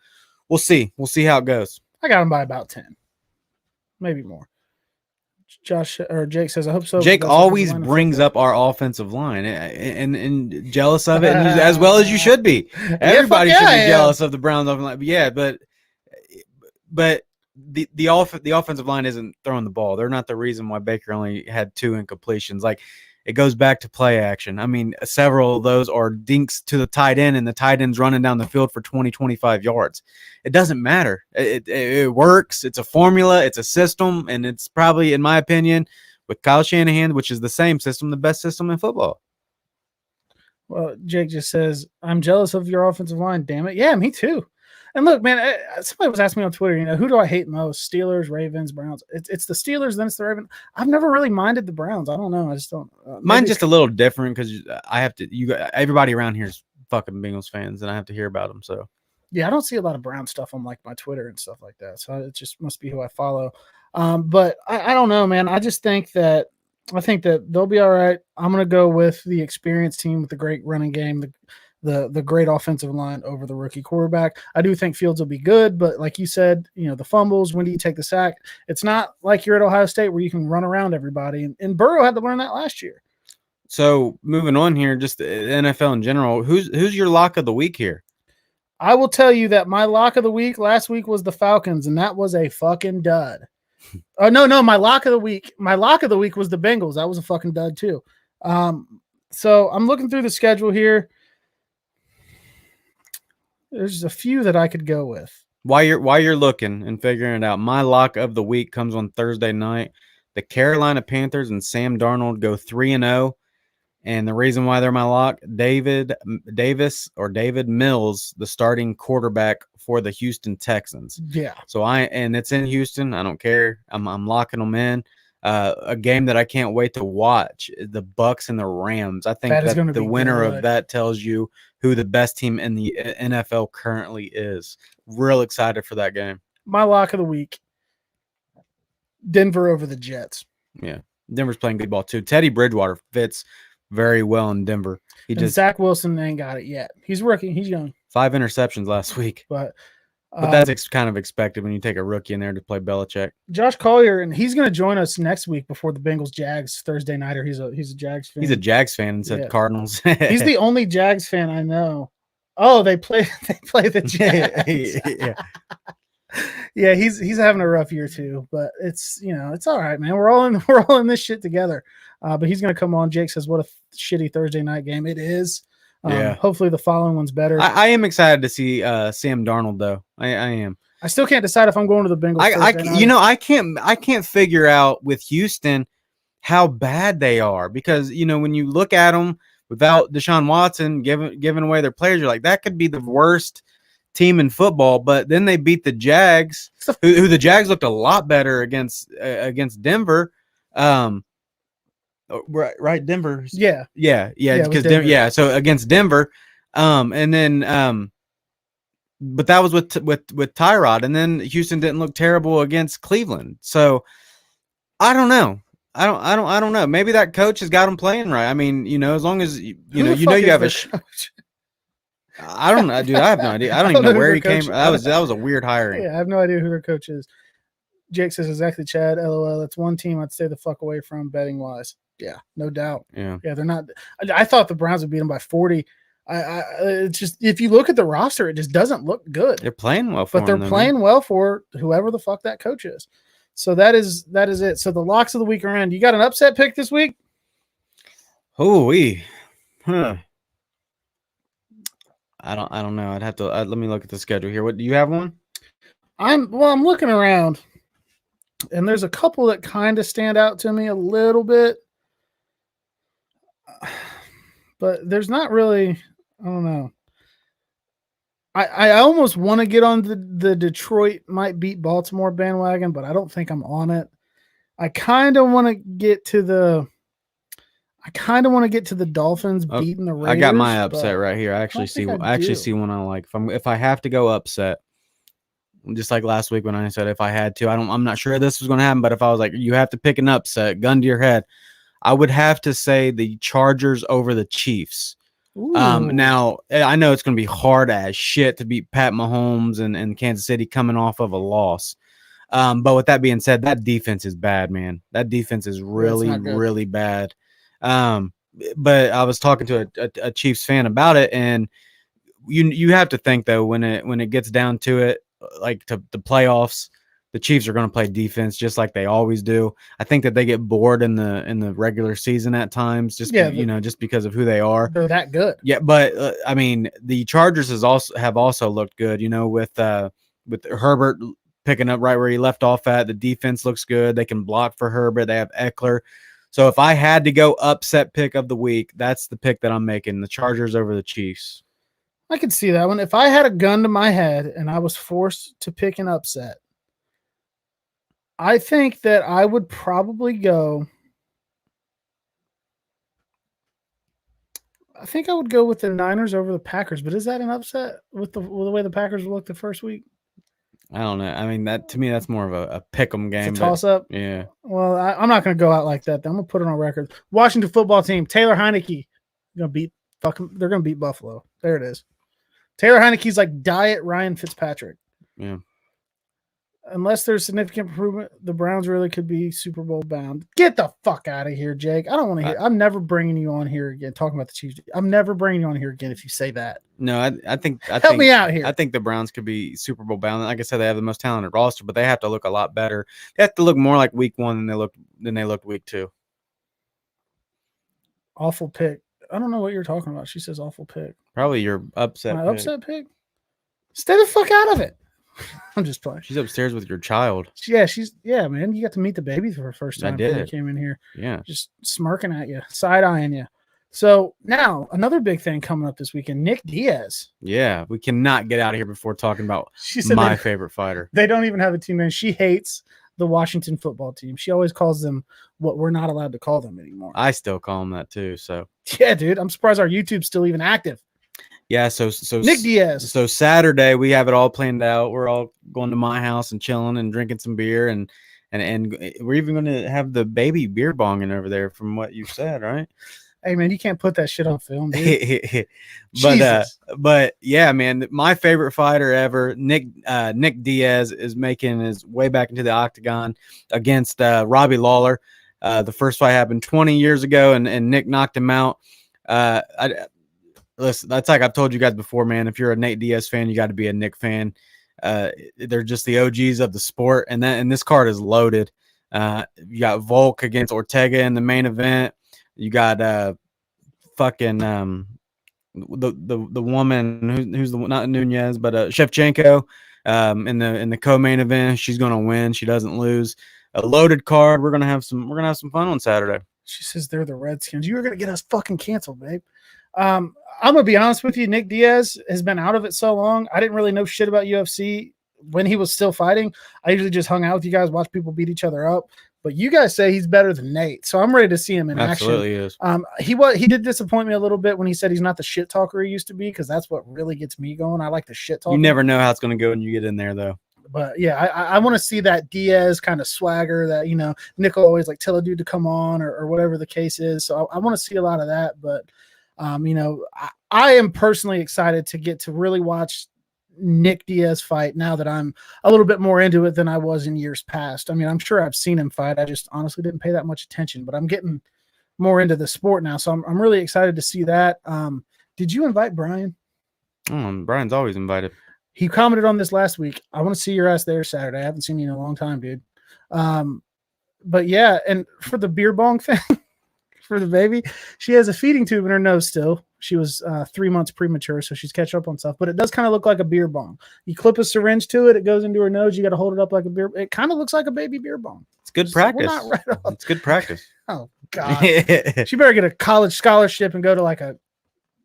we'll see. We'll see how it goes. I got him by about 10, maybe more. Jake says, I hope so. Jake always brings up our offensive line and jealous of it, and as well as you should be. Everybody should be jealous of the Browns offensive line. But yeah, but the offensive line isn't throwing the ball. They're not the reason why Baker only had 2 incompletions. Like, it goes back to play action. I mean, several of those are dinks to the tight end, and the tight end's running down the field for 20, 25 yards. It doesn't matter. It works. It's a formula. It's a system, and it's probably, in my opinion, with Kyle Shanahan, which is the same system, the best system in football. Well, Jake just says, I'm jealous of your offensive line, damn it. Yeah, me too. And look, man, somebody was asking me on Twitter, who do I hate most? Steelers, Ravens, Browns. It's the Steelers, then it's the Ravens. I've never really minded the Browns. I don't know. I just don't. Mine's just a little different because I have to. Everybody around here is fucking Bengals fans, and I have to hear about them. So yeah, I don't see a lot of Brown stuff on like my Twitter and stuff like that. So it just must be who I follow. But I don't know, man. I think that they'll be all right. I'm gonna go with the experienced team with the great running game, the great offensive line over the rookie quarterback. I do think Fields will be good, but like you said, the fumbles, when do you take the sack? It's not like you're at Ohio State where you can run around everybody. And Burrow had to learn that last year. So moving on here, just the NFL in general, who's your lock of the week here? I will tell you that my lock of the week last week was the Falcons, and that was a fucking dud. Oh, no, my lock of the week was the Bengals. That was a fucking dud too. So I'm looking through the schedule here. There's a few that I could go with. While you're looking and figuring it out, my lock of the week comes on Thursday night. The Carolina Panthers and Sam Darnold go 3-0. And the reason why they're my lock, David Mills, the starting quarterback for the Houston Texans. Yeah. So it's in Houston. I don't care. I'm locking them in. A game that I can't wait to watch, the Bucks and the Rams. I think that the winner of that tells you who the best team in the NFL currently is. Real excited for that game. My lock of the week, Denver over the Jets. Yeah, Denver's playing good ball too. Teddy Bridgewater fits very well in Denver. Zach Wilson ain't got it yet. He's a rookie. He's young. 5 interceptions last week. But that's kind of expected when you take a rookie in there to play Belichick. Josh Collier, and he's going to join us next week before the Bengals-Jags Thursday nighter. He's a Jags fan. He's a Jags fan and said Cardinals. He's the only Jags fan I know. Oh, they play the Jags. Yeah. Yeah, he's having a rough year too, but it's it's all right, man. We're all in this shit together. But he's going to come on. Jake says, "What a shitty Thursday night game it is." Hopefully the following one's better. I am excited to see Sam Darnold though. I am. I still can't decide if I'm going to the Bengals. I can't figure out with Houston how bad they are because when you look at them without Deshaun Watson giving away their players, you're like that could be the worst team in football, but then they beat the Jags, who the Jags looked a lot better against Denver. Right, Denver. Yeah. Because Denver. So against Denver, and then but that was with Tyrod, and then Houston didn't look terrible against Cleveland. So I don't know. I don't know. Maybe that coach has got him playing right. I mean, as long as you have a coach? I don't know, dude. I have no idea. I don't even know where he came from. That was a weird hiring. Yeah, I have no idea who their coach is. Jake says exactly, Chad. LOL. That's one team I'd stay the fuck away from betting wise. Yeah, no doubt. Yeah, they're not. I thought the Browns would beat them by 40. It's just, if you look at the roster, it just doesn't look good. They're playing well, but they're playing well for whoever the fuck that coach is. So that is it. So the locks of the week are in. You got an upset pick this week? Huh. I don't know. I'd have to let me look at the schedule here. What do you have one? I'm looking around, and there's a couple that kind of stand out to me a little bit, but there's not really. I don't know. I almost want to get on the Detroit might beat Baltimore bandwagon, but I don't think I'm on it. I kind of want to get to the Dolphins beating the Raiders. I got my upset right here. I actually see one I like. If I have to go upset, just like last week when I said if I had to, I'm not sure this was going to happen, but if I was like, you have to pick an upset, gun to your head, I would have to say the Chargers over the Chiefs. Now I know it's going to be hard as shit to beat Pat Mahomes and Kansas City coming off of a loss. But with that being said, that defense is bad, man. That defense is really bad. But I was talking to a Chiefs fan about it, and you have to think though, when it gets down to it, like to the playoffs, the Chiefs are going to play defense just like they always do. I think that they get bored in the regular season at times, just because of who they are. They're that good. Yeah, but I mean, the Chargers have also looked good. With Herbert picking up right where he left off at. The defense looks good. They can block for Herbert. They have Eckler. So if I had to go upset pick of the week, that's the pick that I'm making: the Chargers over the Chiefs. I could see that one. If I had a gun to my head and I was forced to pick an upset, I think that I would probably go. I think I would go with the Niners over the Packers, but is that an upset with the way the Packers looked the first week? I don't know. I mean, that to me, that's more of a pick'em game. It's a toss-up? Yeah. Well, I'm not going to go out like that. I'm going to put it on record. Washington football team, Taylor Heineke, they're going to beat Buffalo. There it is. Taylor Heineke's like diet Ryan Fitzpatrick. Yeah. Unless there's significant improvement, the Browns really could be Super Bowl bound. Get the fuck out of here, Jake. I don't want to hear. I'm never bringing you on here again talking about the Chiefs. I'm never bringing you on here again if you say that. No, I think help me out here. I think the Browns could be Super Bowl bound. Like I said, they have the most talented roster, but they have to look a lot better. They have to look more like week 1 than they looked week 2. Awful pick. I don't know what you're talking about. She says awful pick. Probably your upset. My upset pick. Stay the fuck out of it. I'm just playing. She's upstairs with your child. Yeah, man. You got to meet the baby for the first time before you came in here. Yeah. Just smirking at you, side-eyeing you. So now another big thing coming up this weekend, Nick Diaz. Yeah, we cannot get out of here before talking about my favorite fighter. They don't even have a team name. She hates the Washington football team. She always calls them what we're not allowed to call them anymore. I still call them that too. So yeah, dude, I'm surprised our YouTube's still even active. Yeah, so Nick Diaz. So Saturday we have it all planned out. We're all going to my house and chilling and drinking some beer, and we're even going to have the baby beer bonging over there. From what you said, right? Hey man, you can't put that shit on film, dude. but yeah, man, my favorite fighter ever, Nick Diaz, is making his way back into the octagon against Robbie Lawler. The first fight happened 20 years ago, and Nick knocked him out. Listen, that's like I've told you guys before, man. If you're a Nate Diaz fan, you got to be a Nick fan. They're just the OGs of the sport, and this card is loaded. You got Volk against Ortega in the main event. You got fucking the woman who's not Nunez, but Shevchenko in the co-main event. She's gonna win. She doesn't lose. A loaded card. We're gonna have some fun on Saturday. She says they're the Redskins. You were gonna get us fucking canceled, babe. I'm gonna be honest with you. Nick Diaz has been out of it so long. I didn't really know shit about UFC when he was still fighting. I usually just hung out with you guys, watch people beat each other up. But you guys say he's better than Nate, so I'm ready to see him in Absolutely action. Is. He did disappoint me a little bit when he said he's not the shit talker he used to be, because that's what really gets me going. I like the shit talker. You never know how it's going to go when you get in there, though. But yeah, I want to see that Diaz kind of swagger that, Nick will always like tell a dude to come on or whatever the case is. So I want to see a lot of that. But, I am personally excited to get to really watch Nick Diaz fight now that I'm a little bit more into it than I was in years past. I mean, I'm sure I've seen him fight. I just honestly didn't pay that much attention, but I'm getting more into the sport now. So I'm really excited to see that. Did you invite Brian? Brian's always invited. He commented on this last week. I want to see your ass there Saturday. I haven't seen you in a long time, dude. But yeah, and for the beer bong thing, for the baby, she has a feeding tube in her nose still. She was 3 months premature, so she's catching up on stuff. But it does kind of look like a beer bong. You clip a syringe to it, it goes into her nose. You got to hold it up like a beer. It kind of looks like a baby beer bong. It's good practice. So we're not right off. It's good practice. Oh, God. She better get a college scholarship and go to like a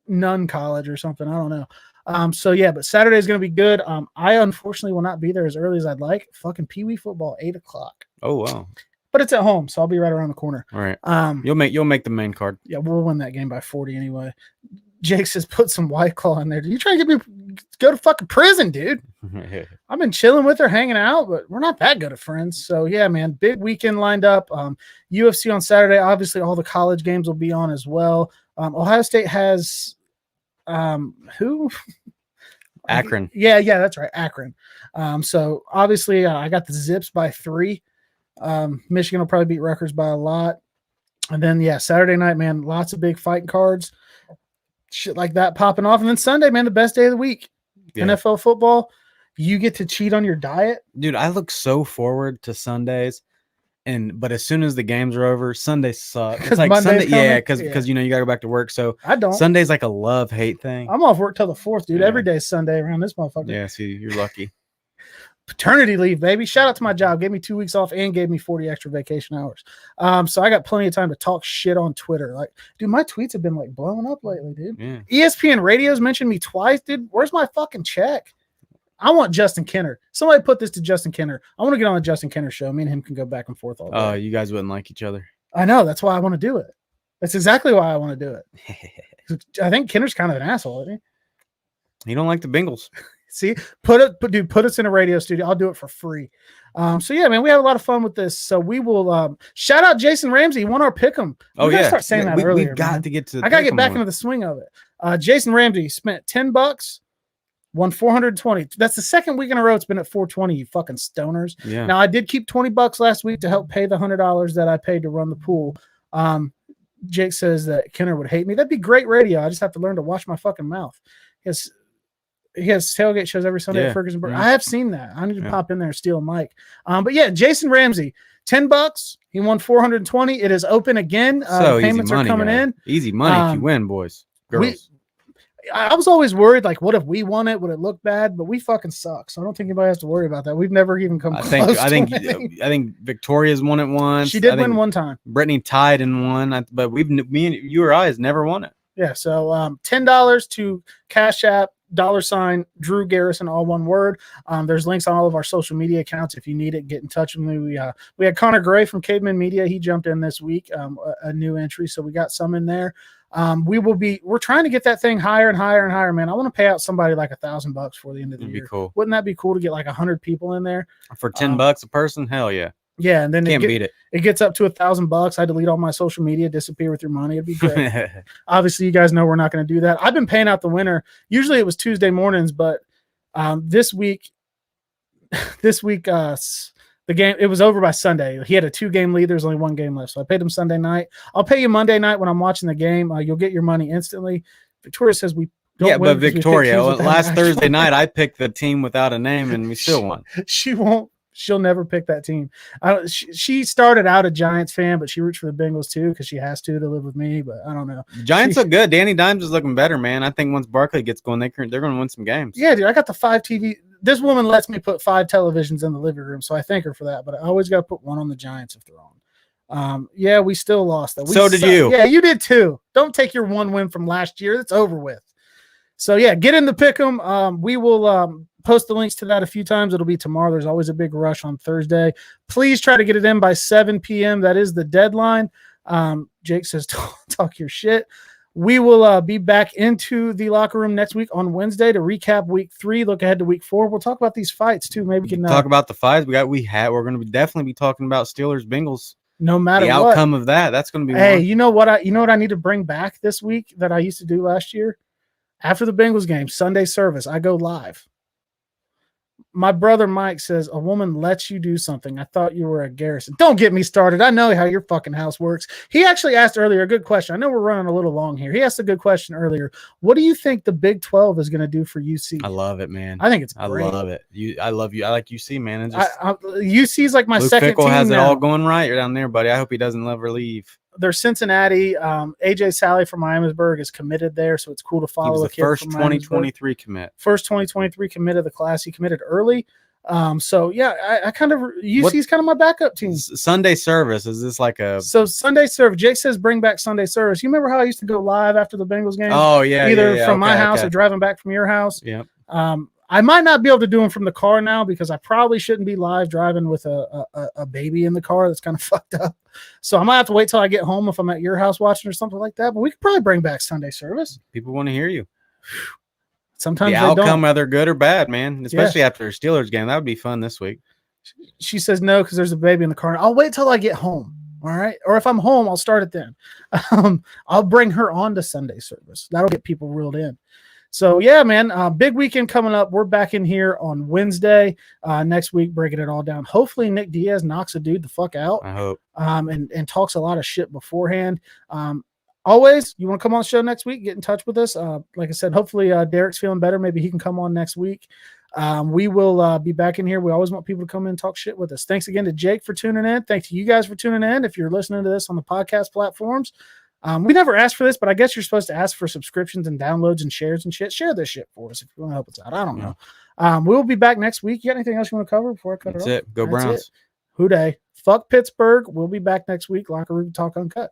nun college or something. I don't know. So yeah, but Saturday is going to be good. I unfortunately will not be there as early as I'd like. Fucking Pee Wee football, 8:00. Oh wow! But it's at home, so I'll be right around the corner. All right. You'll make the main card. Yeah, we'll win that game by 40 anyway. Jake says put some White Claw in there. You trying to get me go to fucking prison, dude? I've been chilling with her, hanging out, but we're not that good of friends. So yeah, man, big weekend lined up. UFC on Saturday. Obviously, all the college games will be on as well. Ohio State has who? Akron. Yeah, that's right, Akron. So obviously, I got the Zips by 3. Michigan will probably beat Rutgers by a lot. And then yeah, Saturday night, man, lots of big fighting cards, shit like that popping off. And then Sunday, man, the best day of the week, NFL football. You get to cheat on your diet, dude. I look so forward to Sundays. But as soon as the games are over, Sundays suck. It's like Sunday, because you gotta go back to work. So I don't. Sunday's like a love-hate thing. I'm off work till the 4th, dude. Yeah. Every day's Sunday around this motherfucker. Yeah, see, you're lucky. Paternity leave, baby. Shout out to my job. Gave me 2 weeks off and gave me 40 extra vacation hours. So I got plenty of time to talk shit on Twitter. Like, dude, my tweets have been like blowing up lately, dude. Yeah. ESPN Radio's mentioned me twice, dude. Where's my fucking check? I want Justin Kenner. Somebody put this to Justin Kenner. I want to get on the Justin Kenner show. Me and him can go back and forth all day. Oh, you guys wouldn't like each other. I know. That's why I want to do it. That's exactly why I want to do it. I think Kenner's kind of an asshole, isn't he? You don't like the Bengals. See, put us in a radio studio. I'll do it for free. So yeah, man, we have a lot of fun with this. So we will shout out Jason Ramsey. He won our pick'em. Oh yeah, start saying that earlier. We've got to get to. I gotta get back into the swing of it. Jason Ramsey spent $10. Won 420. That's the second week in a row it's been at 420, you fucking stoners. Yeah. Now I did keep $20 last week to help pay the $100 that I paid to run the pool. Jake says that Kenner would hate me. That'd be great radio. I just have to learn to watch my fucking mouth. He has tailgate shows every Sunday at Ferguson. Yeah. I have seen that. I need to pop in there and steal a mic. But yeah, Jason Ramsey, $10. He won 420. It is open again. Payments are coming in. Easy money if you win, boys. Girls. I was always worried, like, what if we won it? Would it look bad? But we fucking suck, so I don't think anybody has to worry about that. We've never even come close. I think Victoria's won it once. She did win one time. Brittany tied in one, but me and you or I has never won it. Yeah, so $10 to Cash App $ Drew Garrison, all one word. There's links on all of our social media accounts. If you need it, get in touch with me. We had Connor Gray from Caveman Media. He jumped in this week, a new entry, so we got some in there. We're trying to get that thing higher and higher and higher, man. I want to pay out somebody like $1,000 before the end of the year. Be cool. Wouldn't that be cool to get like 100 people in there for $10 a person? Hell yeah. Yeah, and then can't beat it. It gets up to $1,000. I delete all my social media, disappear with your money. It'd be great. Obviously, you guys know we're not going to do that. I've been paying out the winner. Usually it was Tuesday mornings, but this week, the game, it was over by Sunday. He had a 2-game lead. There's only 1 game left. So I paid him Sunday night. I'll pay you Monday night when I'm watching the game. You'll get your money instantly. Victoria says we don't win. But Victoria, last Thursday night, I picked the team without a name and we still won. She won't. She'll never pick that team. She started out a Giants fan, but she roots for the Bengals too because she has to live with me. But I don't know. The Giants look good. Danny Dimes is looking better, man. I think once Barkley gets going, they're going to win some games. Yeah, dude. I got the 5 TV. This woman lets me put 5 televisions in the living room, so I thank her for that. But I always got to put one on the Giants if they're on. Yeah, we still lost that. So did you. Yeah, you did too. Don't take your one win from last year. It's over with. So yeah, get in the pick'em. We will post the links to that a few times. It'll be tomorrow. There's always a big rush on Thursday. Please try to get it in by 7 p.m. That is the deadline. Jake says, talk your shit. We will be back into the locker room next week on Wednesday to recap week 3, look ahead to week 4. We'll talk about these fights too. Maybe we can talk about the fights. We're going to definitely be talking about Steelers Bengals. No matter the outcome of that, that's going to be. Hey, you know what I need to bring back this week that I used to do last year? After the Bengals game, Sunday service, I go live. My brother Mike says, a woman lets you do something. I thought you were a Garrison. Don't get me started. I know how your fucking house works. He actually asked earlier a good question. I know we're running a little long here. He asked a good question earlier. What do you think the Big 12 is going to do for UC? I love it, man. I think it's great. I love it. I love you. I like UC, man. It's just, UC is like my Luke second Fickle team has now. It all going right. You're down there, buddy. I hope he doesn't ever leave. They're Cincinnati. AJ Sally from Miamisburg is committed there, so it's cool to follow. He was the first 2023 commit. First 2023 commit of the class. He committed early. So yeah, I kind of UC's kind of my backup team. Sunday service, is this like a Sunday service? Jake says bring back Sunday service. You remember how I used to go live after the Bengals game? Oh yeah, either from my house or driving back from your house. Yeah. I might not be able to do them from the car now because I probably shouldn't be live driving with a baby in the car. That's kind of fucked up. So I might have to wait till I get home if I'm at your house watching or something like that. But we could probably bring back Sunday service. People want to hear you. Sometimes the outcome, whether good or bad, man, especially after a Steelers game. That would be fun this week. She says no because there's a baby in the car. I'll wait till I get home. All right. Or if I'm home, I'll start it then. I'll bring her on to Sunday service. That'll get people reeled in. So yeah, man, big weekend coming up. We're back in here on Wednesday next week, breaking it all down. Hopefully Nick Diaz knocks a dude the fuck out. I hope. And talks a lot of shit beforehand. Always, you want to come on the show next week, get in touch with us. Like I said, hopefully Derek's feeling better. Maybe he can come on next week. We will be back in here. We always want people to come in and talk shit with us. Thanks again to Jake for tuning in. Thanks to you guys for tuning in. If you're listening to this on the podcast platforms, we never asked for this, but I guess you're supposed to ask for subscriptions and downloads and shares and shit. Share this shit for us if you want to help us out. I don't know. We'll be back next week. You got anything else you want to cover before I cut it off? That's it. Go Browns. Hoo day. Fuck Pittsburgh. We'll be back next week. Locker Room Talk Uncut.